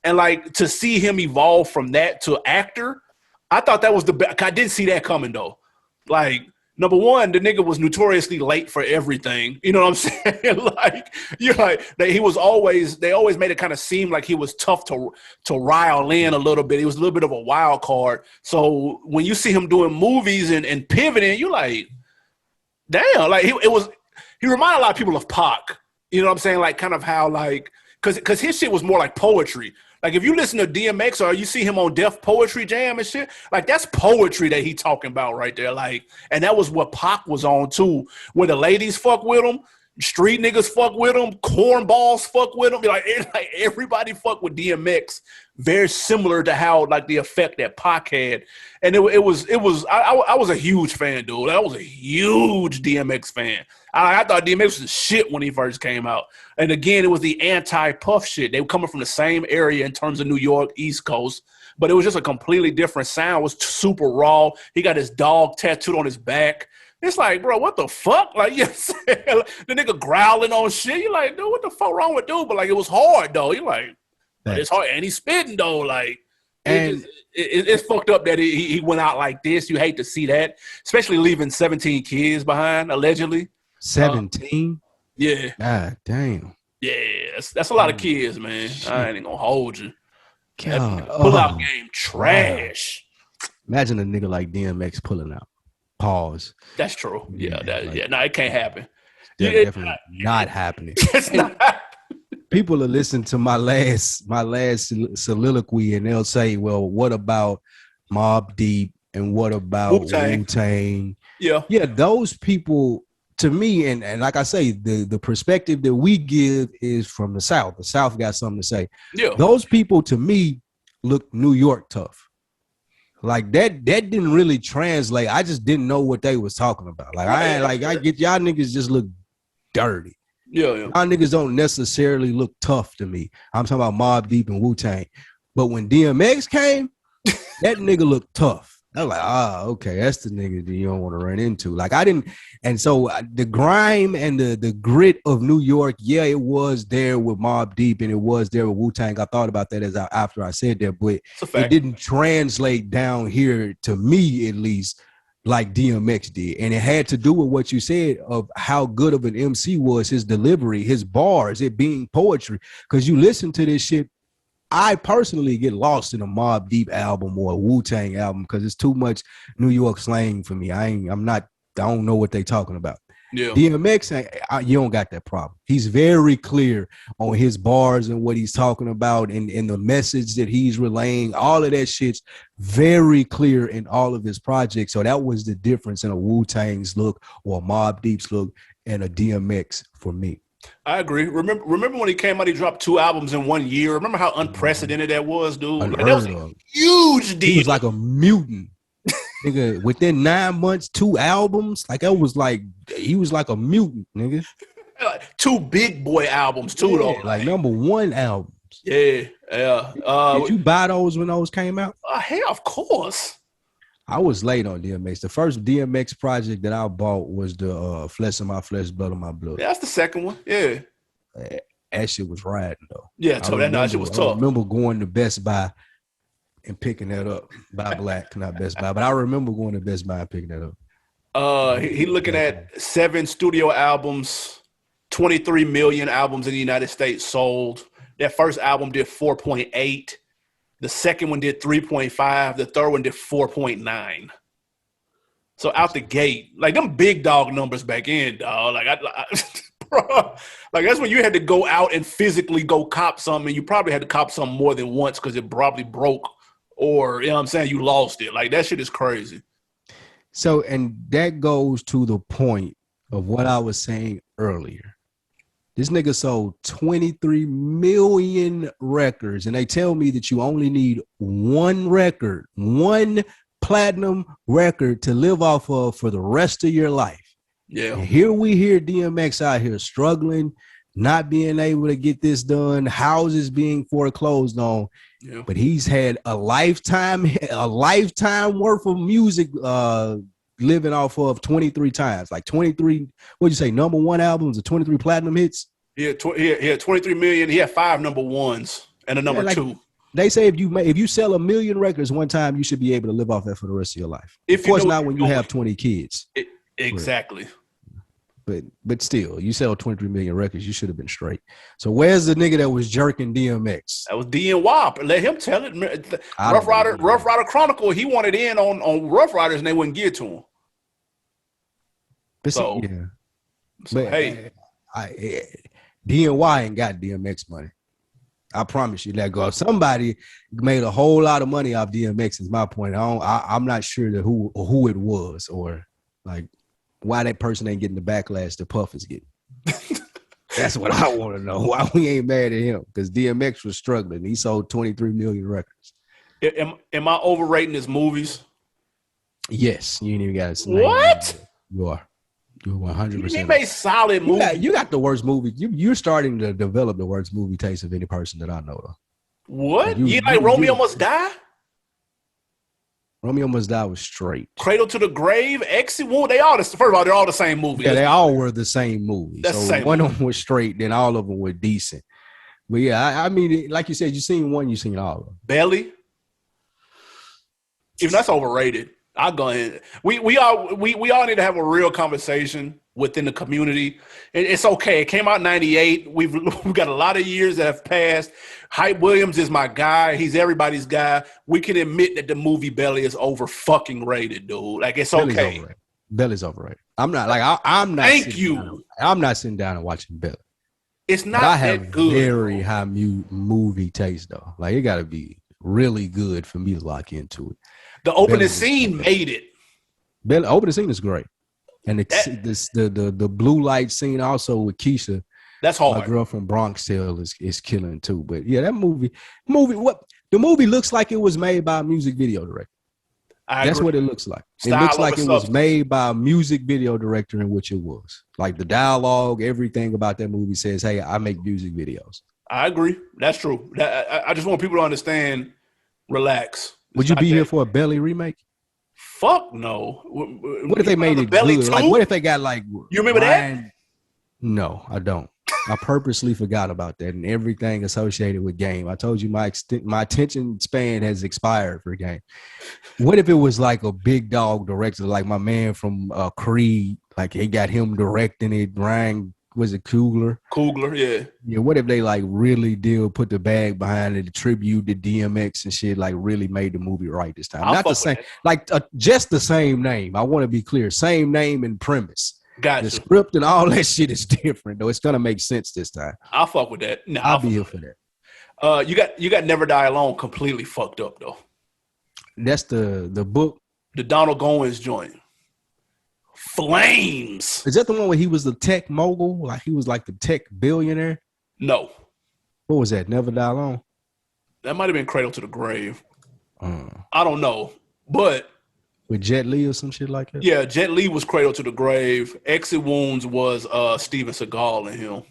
And like to see him evolve from that to actor, I thought that was the best. I didn't see that coming though. Like Number one, the nigga was notoriously late for everything. You know what I'm saying? Like, you're like, they always made it kind of seem like he was tough to rile in a little bit. He was a little bit of a wild card. So when you see him doing movies and pivoting, you're like, damn, like he reminded a lot of people of Pac. You know what I'm saying? Like, kind of how, like, because his shit was more like poetry. Like, if you listen to DMX or you see him on Def Poetry Jam and shit, like, that's poetry that he talking about right there. Like, and that was what Pac was on, too, where the ladies fuck with him, street niggas fuck with him, cornballs fuck with him. Like everybody fuck with DMX. Very similar to how, like, the effect that Pac had. And I was a huge fan, dude. I was a huge DMX fan. I thought DMX was the shit when he first came out. And again, it was the anti-Puff shit. They were coming from the same area in terms of New York, East Coast, but it was just a completely different sound. It was super raw. He got his dog tattooed on his back. It's like, bro, what the fuck? Like, yes, the nigga growling on shit. You're like, dude, what the fuck wrong with dude? But, like, it was hard, though. You're like, but it's hard. And he's spitting, though. Like, it's fucked up that he went out like this. You hate to see that, especially leaving 17 kids behind, allegedly. 17? Yeah. God damn. Yeah, that's a lot of kids, man. Shit. I ain't gonna hold you. God. Pull-out game trash. Imagine a nigga like DMX pulling out. Pause. That's true. Yeah, no, it can't happen. Definitely not happening. It's not happening. People will listen to my last soliloquy and they'll say, well, what about Mobb Deep and what about Wu-Tang? Yeah. Yeah, those people, to me, and like I say, the perspective that we give is from the South. The South got something to say. Yeah. Those people, to me, look New York tough. Like that didn't really translate. I just didn't know what they was talking about. Like I get y'all niggas just look dirty. Yeah. Y'all niggas don't necessarily look tough to me. I'm talking about Mobb Deep and Wu-Tang. But when DMX came, that nigga looked tough. I was like, okay, that's the nigga that you don't want to run into. Like I didn't, and so the grime and the grit of New York, yeah, it was there with Mobb Deep and it was there with Wu-Tang. I thought about that after I said that, but it didn't translate down here to me, at least, like DMX did. And it had to do with what you said of how good of an MC was, his delivery, his bars, it being poetry. Because you listen to this shit, I personally get lost in a Mobb Deep album or a Wu-Tang album because it's too much New York slang for me. I don't know what they talking about. Yeah. DMX, you don't got that problem. He's very clear on his bars and what he's talking about and the message that he's relaying. All of that shit's very clear in all of his projects. So that was the difference in a Wu-Tang's look or a Mobb Deep's look and a DMX for me. I agree. Remember when he came out, he dropped 2 albums in 1 year. Remember how unprecedented that was, dude? Like, that was a huge deal. He was like a mutant. Nigga, within 9 months, 2 albums. Like that was like he was like a mutant, nigga. 2 big boy albums too, though. Like #1 albums. Yeah. Did you buy those when those came out? Hey, of course. I was late on DMX. The first DMX project that I bought was the Flesh of My Flesh, Blood of My Blood. Yeah, that's the second one. Yeah. That shit was riding, though. Yeah, that shit was tough. I remember going to Best Buy and picking that up. Buy Black, not Best Buy. But I remember going to Best Buy and picking that up. He looking at 7 studio albums, 23 million albums in the United States sold. That first album did 4.8. The second one did 3.5. The third one did 4.9. So out the gate, like them big dog numbers back in, dog. Like bro, like that's when you had to go out and physically go cop something. You probably had to cop something more than once because it probably broke, or you know what I'm saying, you lost it. Like that shit is crazy. So, and that goes to the point of what I was saying earlier. This nigga sold 23 million records, and they tell me that you only need one record, one platinum record to live off of for the rest of your life. Yeah. And here we hear DMX out here struggling, not being able to get this done, houses being foreclosed on. Yeah. But he's had a lifetime worth of music living off of 23 times, like 23, what'd you say, #1 albums or 23 platinum hits? Yeah, he had 23 million. He had 5 #1s and a number 2. They say if you sell 1 million records one time, you should be able to live off that for the rest of your life. Of course, not when you have 20 kids. Exactly. But still, you sell 23 million records, you should have been straight. So where's the nigga that was jerking DMX? That was DNY. Let him tell it. Rough Rider Chronicle, he wanted in on Rough Riders and they wouldn't give it to him. But So, see, yeah. So, hey. DNY ain't got DMX money. I promise you that. Go. Somebody made a whole lot of money off DMX. Is my point. I'm not sure that who it was or like why that person ain't getting the backlash the Puff is getting. That's what I want to know. Why we ain't mad at him? Because DMX was struggling. He sold 23 million records. Am I overrating his movies? Yes, you ain't even got to. What? You are. You're 100%. He made solid movies. You got the worst movie. You're starting to develop the worst movie taste of any person that I know. Though. What? You like Romeo Must Die? Romeo Must Die was straight. Cradle to the Grave, Exit Wound. First of all, they're all the same movie. Yeah, they all were the same movie. That's so same one movie. of them was straight, then all of them were decent. But yeah, I mean, like you said, you seen one, you seen all of them. Belly. Even that's overrated. I'll go ahead. We all need to have a real conversation within the community. It's okay. It came out in 98. We've got a lot of years that have passed. Hype Williams is my guy. He's everybody's guy. We can admit that the movie Belly is over fucking rated, dude. Like it's okay. Belly's overrated. I'm not like I'm not. Thank you. I'm not sitting down and watching Belly. It's not. But I have that good. Very high movie taste though. Like it got to be really good for me to lock into it. The opening scene made it. The opening scene is great, and the blue light scene also with Keisha. That's hard. My girl from Bronx Tale is killing too. But yeah, that movie. What the movie looks like it was made by a music video director. That's what it looks like. It looks like it was made by a music video director, in which it was. Like the dialogue, everything about that movie says, "Hey, I make music videos." I agree. That's true. I just want people to understand. Relax. Would you be here for a Belly remake? Fuck no. What if they made it Belly good? Like, what if they got like? You remember that? No, I don't. I purposely forgot about that and everything associated with Game. I told you my attention span has expired for Game. What if it was like a big dog director, like my man from Creed? Like he got him directing it. Ryan, was it Coogler? Coogler, yeah. Yeah, what if they like really put the bag behind it, the tribute to DMX and shit, like really made the movie right this time? Not the same, like just the same name. I want to be clear. Same name and premise. Gotcha. The script and all that shit is different, though. It's gonna make sense this time. I'll fuck with that. No, I'll be here for that. You got Never Die Alone completely fucked up though. That's the book. The Donald Goins joint. Flames. Is that the one where he was the tech mogul? Like he was like the tech billionaire? No. What was that? Never Die Alone? That might have been Cradle to the Grave. I don't know. But with Jet Li or some shit like that? Yeah, Jet Li was Cradle to the Grave. Exit Wounds was Steven Seagal and him.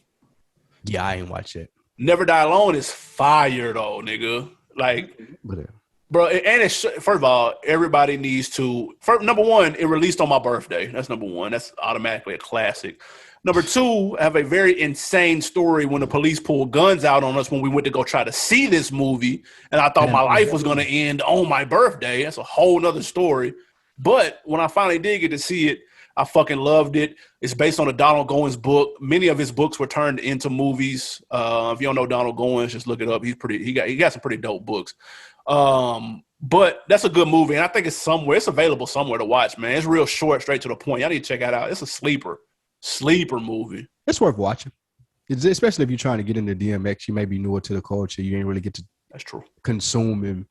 Yeah, I ain't watch it. Never Die Alone is fire though, nigga. Like bro, and it's first of all, everybody needs to. Number one, it released on my birthday. That's number one. That's automatically a classic. Number two, I have a very insane story when the police pulled guns out on us when we went to go try to see this movie, and I thought my life was going to end on my birthday. That's a whole nother story. But when I finally did get to see it, I fucking loved it. It's based on a Donald Goins book. Many of his books were turned into movies. If you don't know Donald Goins, just look it up. He got some pretty dope books. But that's a good movie, and I think it's available somewhere to watch, man. It's real short, straight to the point. Y'all need to check it out. It's a sleeper movie. It's worth watching. Especially if you're trying to get into DMX, you may be newer to the culture. You ain't really get to consume him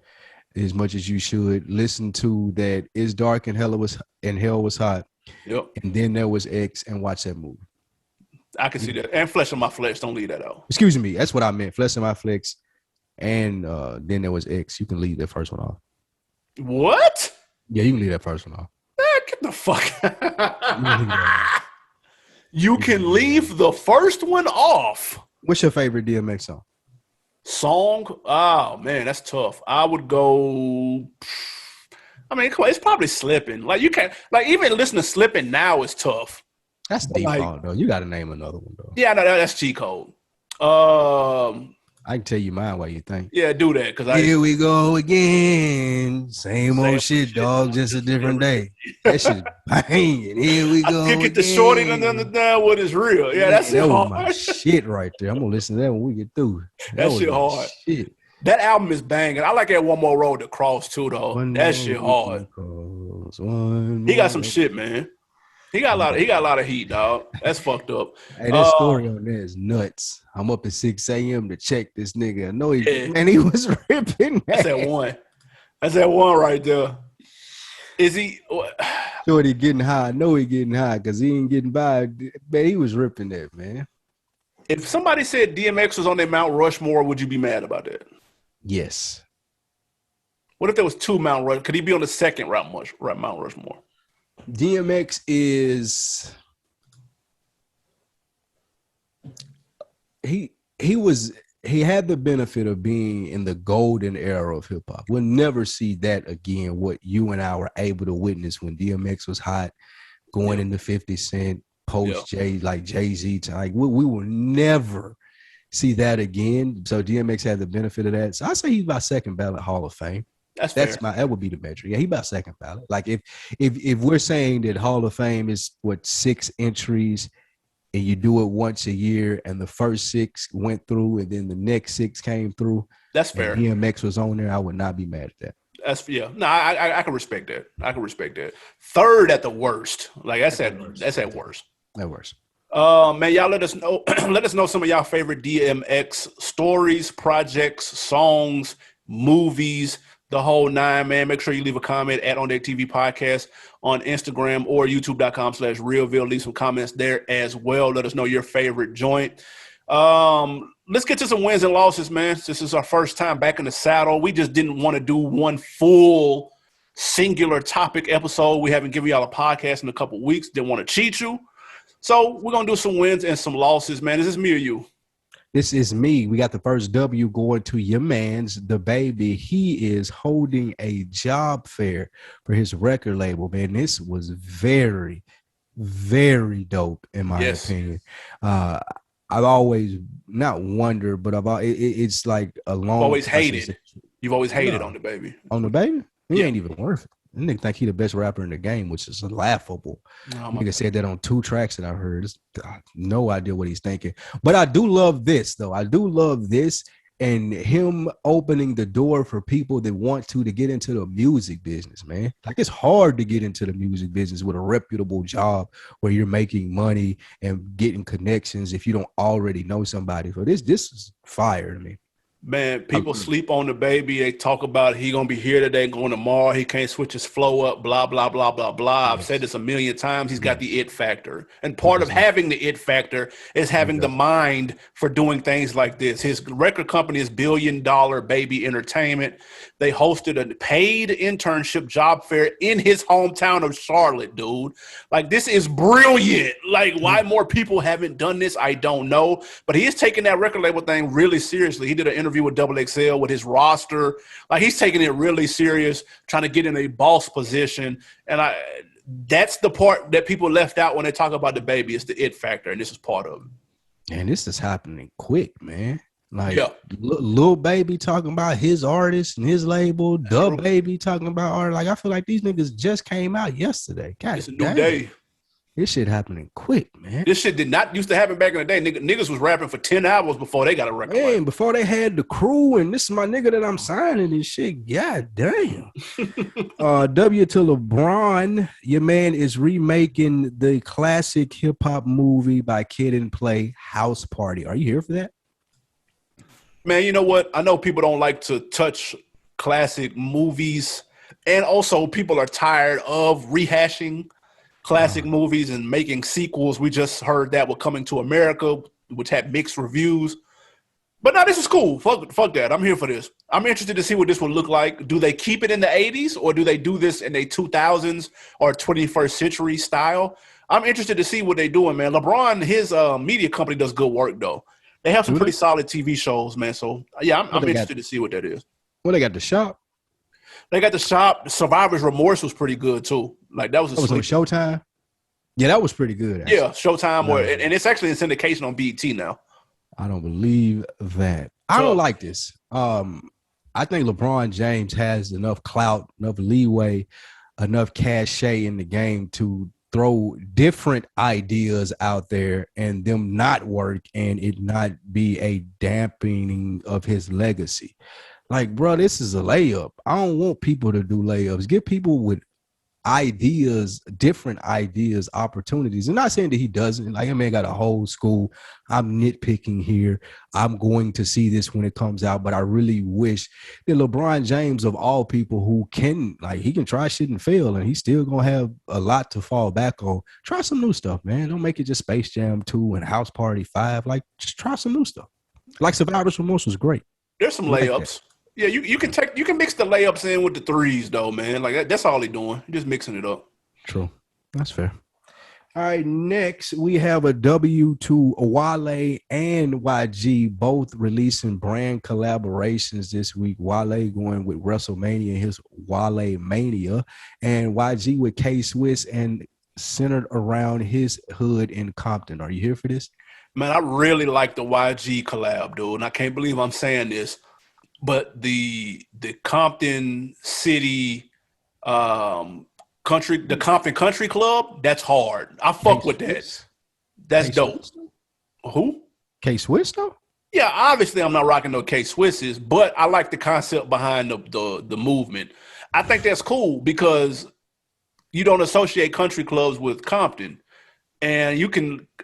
as much as you should. Listen to that It's Dark and Hell Was Hot. Yep. And then there was X, and watch that movie. I can see that. And Flesh on My Flesh. Don't leave that out. Excuse me. That's what I meant. Flesh on My Flesh. And then there was X. You can leave that first one off. What? Yeah, you can leave that first one off. Get the fuck. You can leave the first one off. What's your favorite DMX song? Oh man, that's tough. I would go. I mean, it's probably Slipping. Like you can't, like even listen to Slipping now is tough. That's default though. You got to name another one though. Yeah, no, that's cheat code. I can tell you mine while you think. Yeah, do that because Here we go again. Same old shit, dog. Just a different day. That shit banging. Here we I still go get the shorty and again. understand what is real. Yeah, Yeah, that's it that was my hard. shit right there. I'm gonna listen to that when we get through. That That was shit my hard. shit. That album is banging. I like that One More Road to Cross too, though. One That more shit road hard. to cross, one He got more some road. shit, man. He got a lot of heat, dog. That's fucked up. Hey, that story on there is nuts. I'm up at 6 a.m. to check this nigga. I know he was ripping. That's that one. That's that one right there. Is he? Shorty getting high. I know he getting high because he ain't getting by. Man, he was ripping that, man. If somebody said DMX was on their Mount Rushmore, would you be mad about that? Yes. What if there was two Mount Rushmore? Could he be on the second Mount Rushmore? DMX is he had the benefit of being in the golden era of hip hop. We'll never see that again. What you and I were able to witness when DMX was hot, going into 50 Cent, post Jay-Z time. We will never see that again. So DMX had the benefit of that. So I say he's my second ballot Hall of Fame. That would be the metric. Yeah, he about second ballot. Like if we're saying that Hall of Fame is what 6 entries and you do it once a year and the first 6 went through and then the next 6 came through. That's fair. DMX was on there. I would not be mad at that. No, I can respect that. I can respect that. Third at the worst. Like that's at worst. At worst. Man, y'all let us know. Let us know some of y'all favorite DMX stories, projects, songs, movies, the whole 9, man. Make sure you leave a comment at OndeckTV Podcast on Instagram or youtube.com/realville. Leave some comments there as well. Let us know your favorite joint. Let's get to some wins and losses, man. This is our first time back in the saddle. We just didn't want to do one full singular topic episode. We haven't given y'all a podcast in a couple weeks. Didn't want to cheat you. So we're going to do some wins and some losses, man. Is this me or you? This is me. We got the first W going to your man's, the baby. He is holding a job fair for his record label, man. This was very, very dope, in my opinion. I've always not wondered, but it's like a long. Always hated. You've always hated on the baby. On the baby? He ain't even worth it. That nigga think he the best rapper in the game, which is laughable. Nigga said that on 2 tracks that I heard. No idea what he's thinking. But I do love this, though. I do love this and him opening the door for people that want to get into the music business, man. Like, it's hard to get into the music business with a reputable job where you're making money and getting connections if you don't already know somebody. So this is fire to me. Man, people sleep on the baby. They talk about he gonna be here today, going tomorrow. He can't switch his flow up. Blah blah blah blah blah. I've said this a million times. He's got the it factor, and part of having the it factor is having the mind for doing things like this. His record company is $1 billion Baby Entertainment. They hosted a paid internship job fair in his hometown of Charlotte, dude. Like, this is brilliant. Like, why more people haven't done this, I don't know. But he is taking that record label thing really seriously. He did an interview with XXL with his roster. Like, he's taking it really serious, trying to get in a boss position. And that's the part that people left out when they talk about the baby. It's the it factor, and this is part of it. And this is happening quick, man. Like, Lil Baby talking about his artist and his label, Baby talking about art. Like, I feel like these niggas just came out yesterday. God, it's a new day. This shit happening quick, man. This shit did not used to happen back in the day. Niggas was rapping for 10 hours before they got a record. Man, before they had the crew, and this is my nigga that I'm signing and shit. God damn. W to LeBron. Your man is remaking the classic hip-hop movie by Kid and Play, House Party. Are you here for that? Man, you know what? I know people don't like to touch classic movies, and also people are tired of rehashing classic movies and making sequels. We just heard that with Coming to America, which had mixed reviews. But no, this is cool. Fuck that. I'm here for this. I'm interested to see what this would look like. Do they keep it in the 80s, or do they do this in a 2000s or 21st century style? I'm interested to see what they're doing, man. LeBron, his media company does good work, though. They have some pretty solid TV shows, man. So, yeah, I'm interested to see what that is. Well, they got The Shop. They got The Shop. Survivor's Remorse was pretty good, too. Like, that was on Showtime? Yeah, that was pretty good, actually. Yeah, Showtime. And it's actually in syndication on BET now. I don't believe that. I don't like this. I think LeBron James has enough clout, enough leeway, enough cachet in the game to throw different ideas out there and them not work and it not be a dampening of his legacy. Like, bro, this is a layup. I don't want people to do layups. Give people with ideas, different ideas, opportunities. I'm not saying that he doesn't. Like, I man got a whole school. I'm nitpicking here. I'm going to see this when it comes out, but I really wish that LeBron James, of all people who can, like, he can try shit and fail, and he's still gonna have a lot to fall back on. Try some new stuff, man. Don't make it just Space Jam 2 and House Party 5. Like, just try some new stuff. Like Survivor's Remorse was great. There's some layups. Yeah, you can mix the layups in with the threes though, man. Like that's all he doing. Just mixing it up. True. That's fair. All right, next we have a W2 Wale and YG both releasing brand collaborations this week. Wale going with WrestleMania, his Wale Mania, and YG with K-Swiss and centered around his hood in Compton. Are you here for this? Man, I really like the YG collab, dude. And I can't believe I'm saying this. But the Compton City the Compton Country Club, that's hard. I fuck with that. That's dope. Who? K-Swiss though? Yeah, obviously I'm not rocking no K-Swisses, but I like the concept behind the movement. I think that's cool because you don't associate country clubs with Compton. And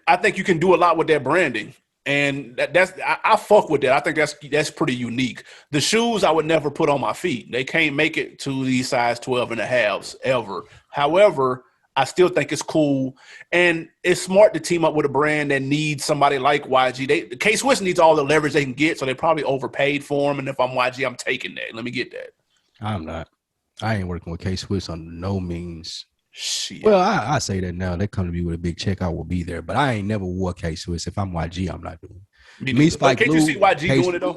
I think you can do a lot with that branding. And I fuck with that. I think that's pretty unique. The shoes I would never put on my feet. They can't make it to these size 12 and a halves ever. However, I still think it's cool. And it's smart to team up with a brand that needs somebody like YG. K-Swiss needs all the leverage they can get, so they probably overpaid for him. And if I'm YG, I'm taking that. Let me get that. I'm not. I ain't working with K-Swiss on no means. Shit. Well, I say that now. They come to me with a big check, I will be there. But I ain't never wore K-Swiss. If I'm YG, I'm not doing it. Me Spike can't you see YG K-Swiss doing it, though?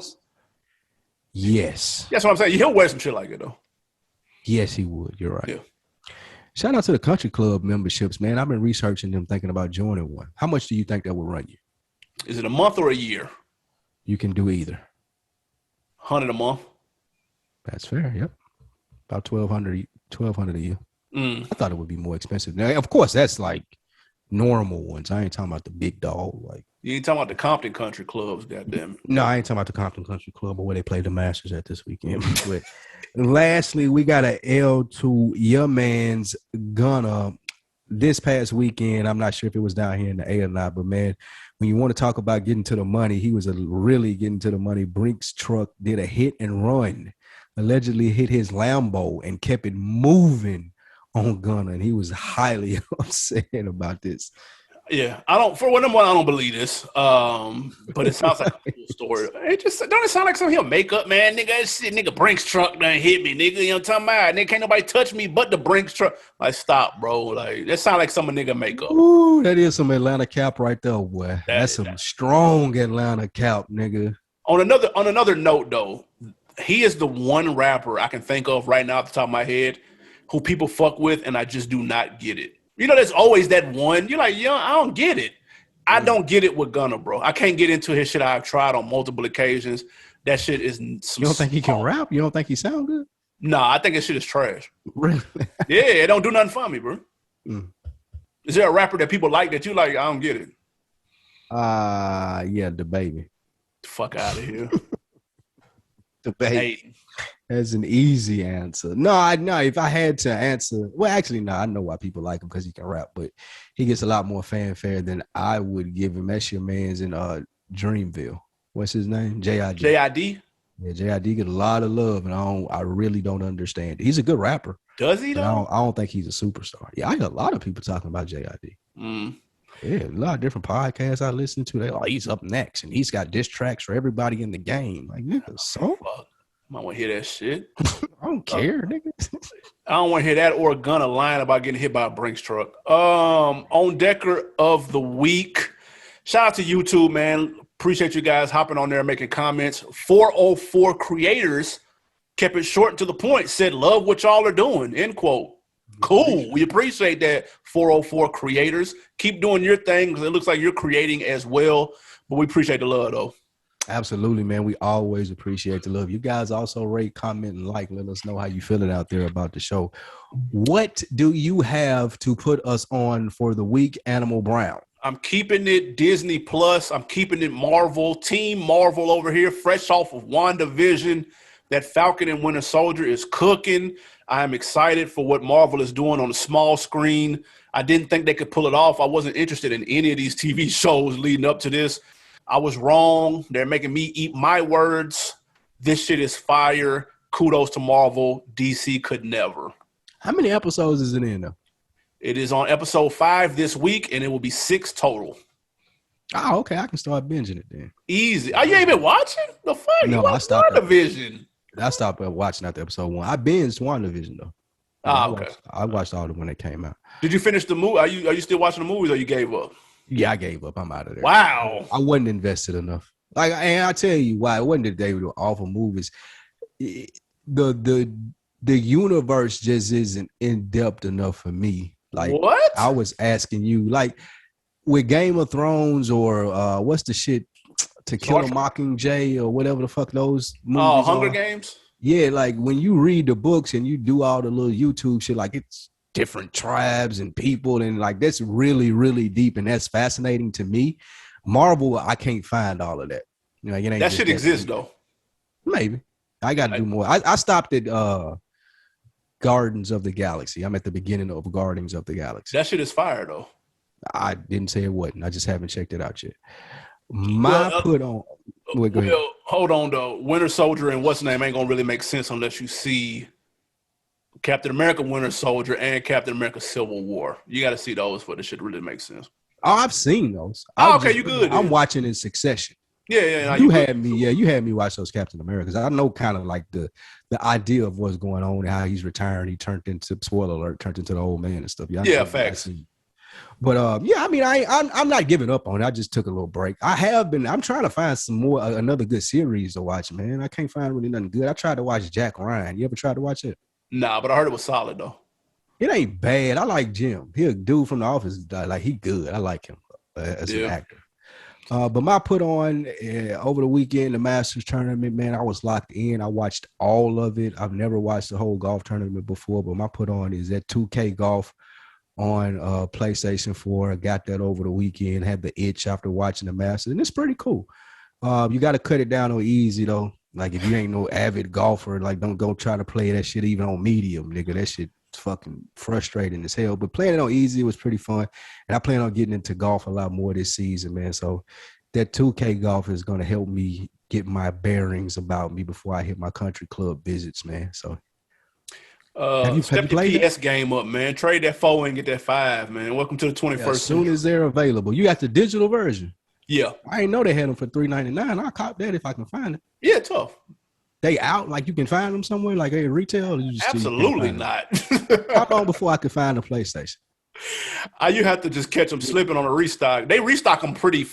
Yes. That's what I'm saying. He'll wear some shit like it, though. Yes, he would. You're right. Yeah. Shout out to the country club memberships, man. I've been researching them, thinking about joining one. How much do you think that will run you? Is it a month or a year? You can do either. 100 a month. That's fair. Yep. About 1,200 a year. I thought it would be more expensive. Now, of course, that's like normal ones. I ain't talking about the big dog. Like, you ain't talking about the Compton Country Clubs, goddamn it. No, I ain't talking about the Compton Country Club or where they play the Masters at this weekend. But lastly, we got an L to your man's Gunna this past weekend. I'm not sure if it was down here in the A or not, but man, when you want to talk about getting to the money, he was really getting to the money. Brink's truck did a hit and run, allegedly hit his Lambo and kept it moving on Gunna, and he was highly upset about this. Yeah, I don't believe this. But it sounds like a cool story. Don't it sound like some of him makeup, man? Nigga, shit, nigga, Brink's truck done hit me, nigga. You know what I'm talking about? Nigga, can't nobody touch me but the Brink's truck. Like, stop, bro. Like, that sound like some of nigga makeup. Ooh, that is some Atlanta cap right there, boy. That's some strong Atlanta cap, nigga. On another note, though, he is the one rapper I can think of right now off the top of my head who people fuck with, and I just do not get it. You know, there's always that one. You're like, I don't get it. I don't get it with Gunna, bro. I can't get into his shit. I've tried on multiple occasions. That shit is some. You don't think he can rap? You don't think he sound good? Nah, I think his shit is trash. Really? Yeah, it don't do nothing for me, bro. Is there a rapper that people like that you like? I don't get it. Yeah, the baby. Fuck out of here. The baby. That's an easy answer. No, if I had to answer, well, actually, no, I know why people like him because he can rap, but he gets a lot more fanfare than I would give him. That's your man's in Dreamville. What's his name? J.I.D. J.I.D.? Yeah, J.I.D. get a lot of love, and I really don't understand it. He's a good rapper. Does he, though? I don't think he's a superstar. Yeah, I hear a lot of people talking about J.I.D. Yeah, a lot of different podcasts I listen to. He's up next, and he's got diss tracks for everybody in the game. Like, nigga, so fuck. I don't want to hear that shit. I don't care, nigga. I don't want to hear that or Gunna lying about getting hit by a Brinks truck. On Decker of the Week. Shout out to YouTube, man. Appreciate you guys hopping on there and making comments. 404 creators kept it short and to the point. Said, love what y'all are doing, end quote. Cool. We appreciate that, 404 creators. Keep doing your thing because it looks like you're creating as well. But we appreciate the love, though. Absolutely, man. We always appreciate the love. You guys also rate, comment, and like. Let us know how you feeling out there about the show. What do you have to put us on for the week, Animal Brown? I'm keeping it Disney Plus. I'm keeping it Marvel. Team Marvel over here, fresh off of WandaVision. That Falcon and Winter Soldier is cooking. I'm excited for what Marvel is doing on the small screen. I didn't think they could pull it off. I wasn't interested in any of these TV shows leading up to this. I was wrong. They're making me eat my words. This shit is fire. Kudos to Marvel. DC could never. How many episodes is it in, though? It is on episode 5 this week, and it will be 6 total. Oh, okay. I can start binging it then. Easy. Oh, you ain't been watching? The fuck? No, I stopped. WandaVision. I stopped watching after episode 1. I binged WandaVision, though. Okay. I watched all of them when they came out. Did you finish the movie? Are you still watching the movies, or you gave up? Yeah, I gave up. I'm out of there. Wow. I wasn't invested enough. And I tell you why. It wasn't that they were awful movies. The universe just isn't in depth enough for me. Like, what? I was asking you, like, with Game of Thrones or what's the shit, To Kill a Mockingjay or whatever the fuck those movies are. Hunger are. Games? Yeah, like when you read the books and you do all the little YouTube shit, like it's different tribes and people, and like that's really, really deep, and that's fascinating to me. Marvel, I can't find all of that. You know, it ain't that shit exists though. Maybe I got to do more. I stopped at Gardens of the Galaxy. I'm at the beginning of Guardians of the Galaxy. That shit is fire though. I didn't say it wasn't. I just haven't checked it out yet. Put on. Wait, go ahead. Hold on though. Winter Soldier and what's name ain't gonna really make sense unless you see Captain America, Winter Soldier, and Captain America: Civil War. You got to see those for this shit to really make sense. Oh, I've seen those. Okay, you good? I'm watching in succession. Yeah. You had me watch those Captain Americas. I know kind of like the idea of what's going on and how he's retiring. He turned into, spoiler alert, turned into the old man and stuff. Yeah, facts. But I mean, I'm not giving up on it. I just took a little break. I'm trying to find some more, another good series to watch, man. I can't find really nothing good. I tried to watch Jack Ryan. You ever tried to watch it? Nah, but I heard it was solid though. It ain't bad. I like Jim. He a dude from The Office. Like, he good. I like him as an actor. But my put on over the weekend, the Masters tournament, man, I was locked in. I watched all of it. I've never watched the whole golf tournament before, but my put on is that 2K golf on PlayStation 4. I got that over the weekend, had the itch after watching the Masters, and it's pretty cool. You got to cut it down on easy, though. Like, if you ain't no avid golfer, like, don't go try to play that shit even on medium, nigga. That shit fucking frustrating as hell. But playing it on easy was pretty fun, and I plan on getting into golf a lot more this season, man. So that 2K golf is going to help me get my bearings about me before I hit my country club visits, man. So step the PS game up, man. Trade that 4 and get that 5, man. Welcome to the 21st as soon as they're available. You got the digital version? Yeah. I didn't know they had them for $3.99. I'll cop that if I can find it. Yeah, tough. They out? Like, you can find them somewhere, like at retail? Absolutely not. How long before I could find a PlayStation? You have to just catch them slipping on a restock. They restock them pretty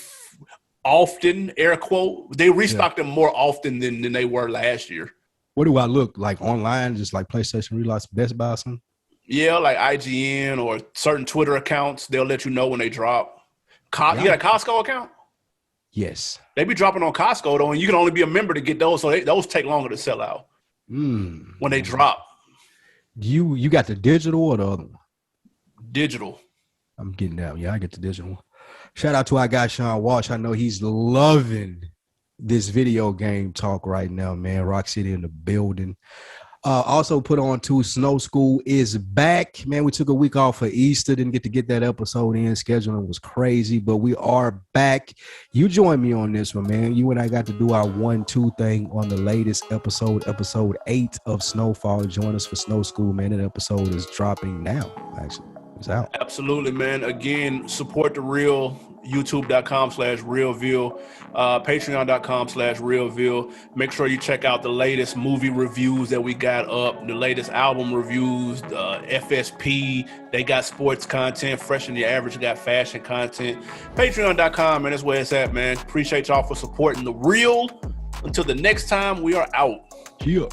often, air quote. They restock them more often than they were last year. What do I look like online? Just like PlayStation Reloads, Best Buy or something? Yeah, like IGN or certain Twitter accounts. They'll let you know when they drop. You got a Costco account? Yes. They be dropping on Costco, though, and you can only be a member to get those, so those take longer to sell out when they drop. You got the digital or the other one? Digital. I'm getting that. Yeah, I get the digital one. Shout out to our guy, Sean Walsh. I know he's loving this video game talk right now, man. Rock City in the building. Also put on to Snow School is back. Man, we took a week off for Easter. Didn't get to get that episode in. Scheduling was crazy, but we are back. You joined me on this one, man. You and I got to do our 1-2 thing on the latest episode 8 of Snowfall. Join us for Snow School, man. That episode is dropping now, actually. It's out. Absolutely, man. Again, support the real. YouTube.com/RealVille, Patreon.com/RealVille. Make sure you check out the latest movie reviews that we got up, the latest album reviews, the FSP. They got sports content, Fresh and the Average got fashion content. Patreon.com, and that's where it's at, man. Appreciate y'all for supporting the real. Until the next time, we are out. Yeah.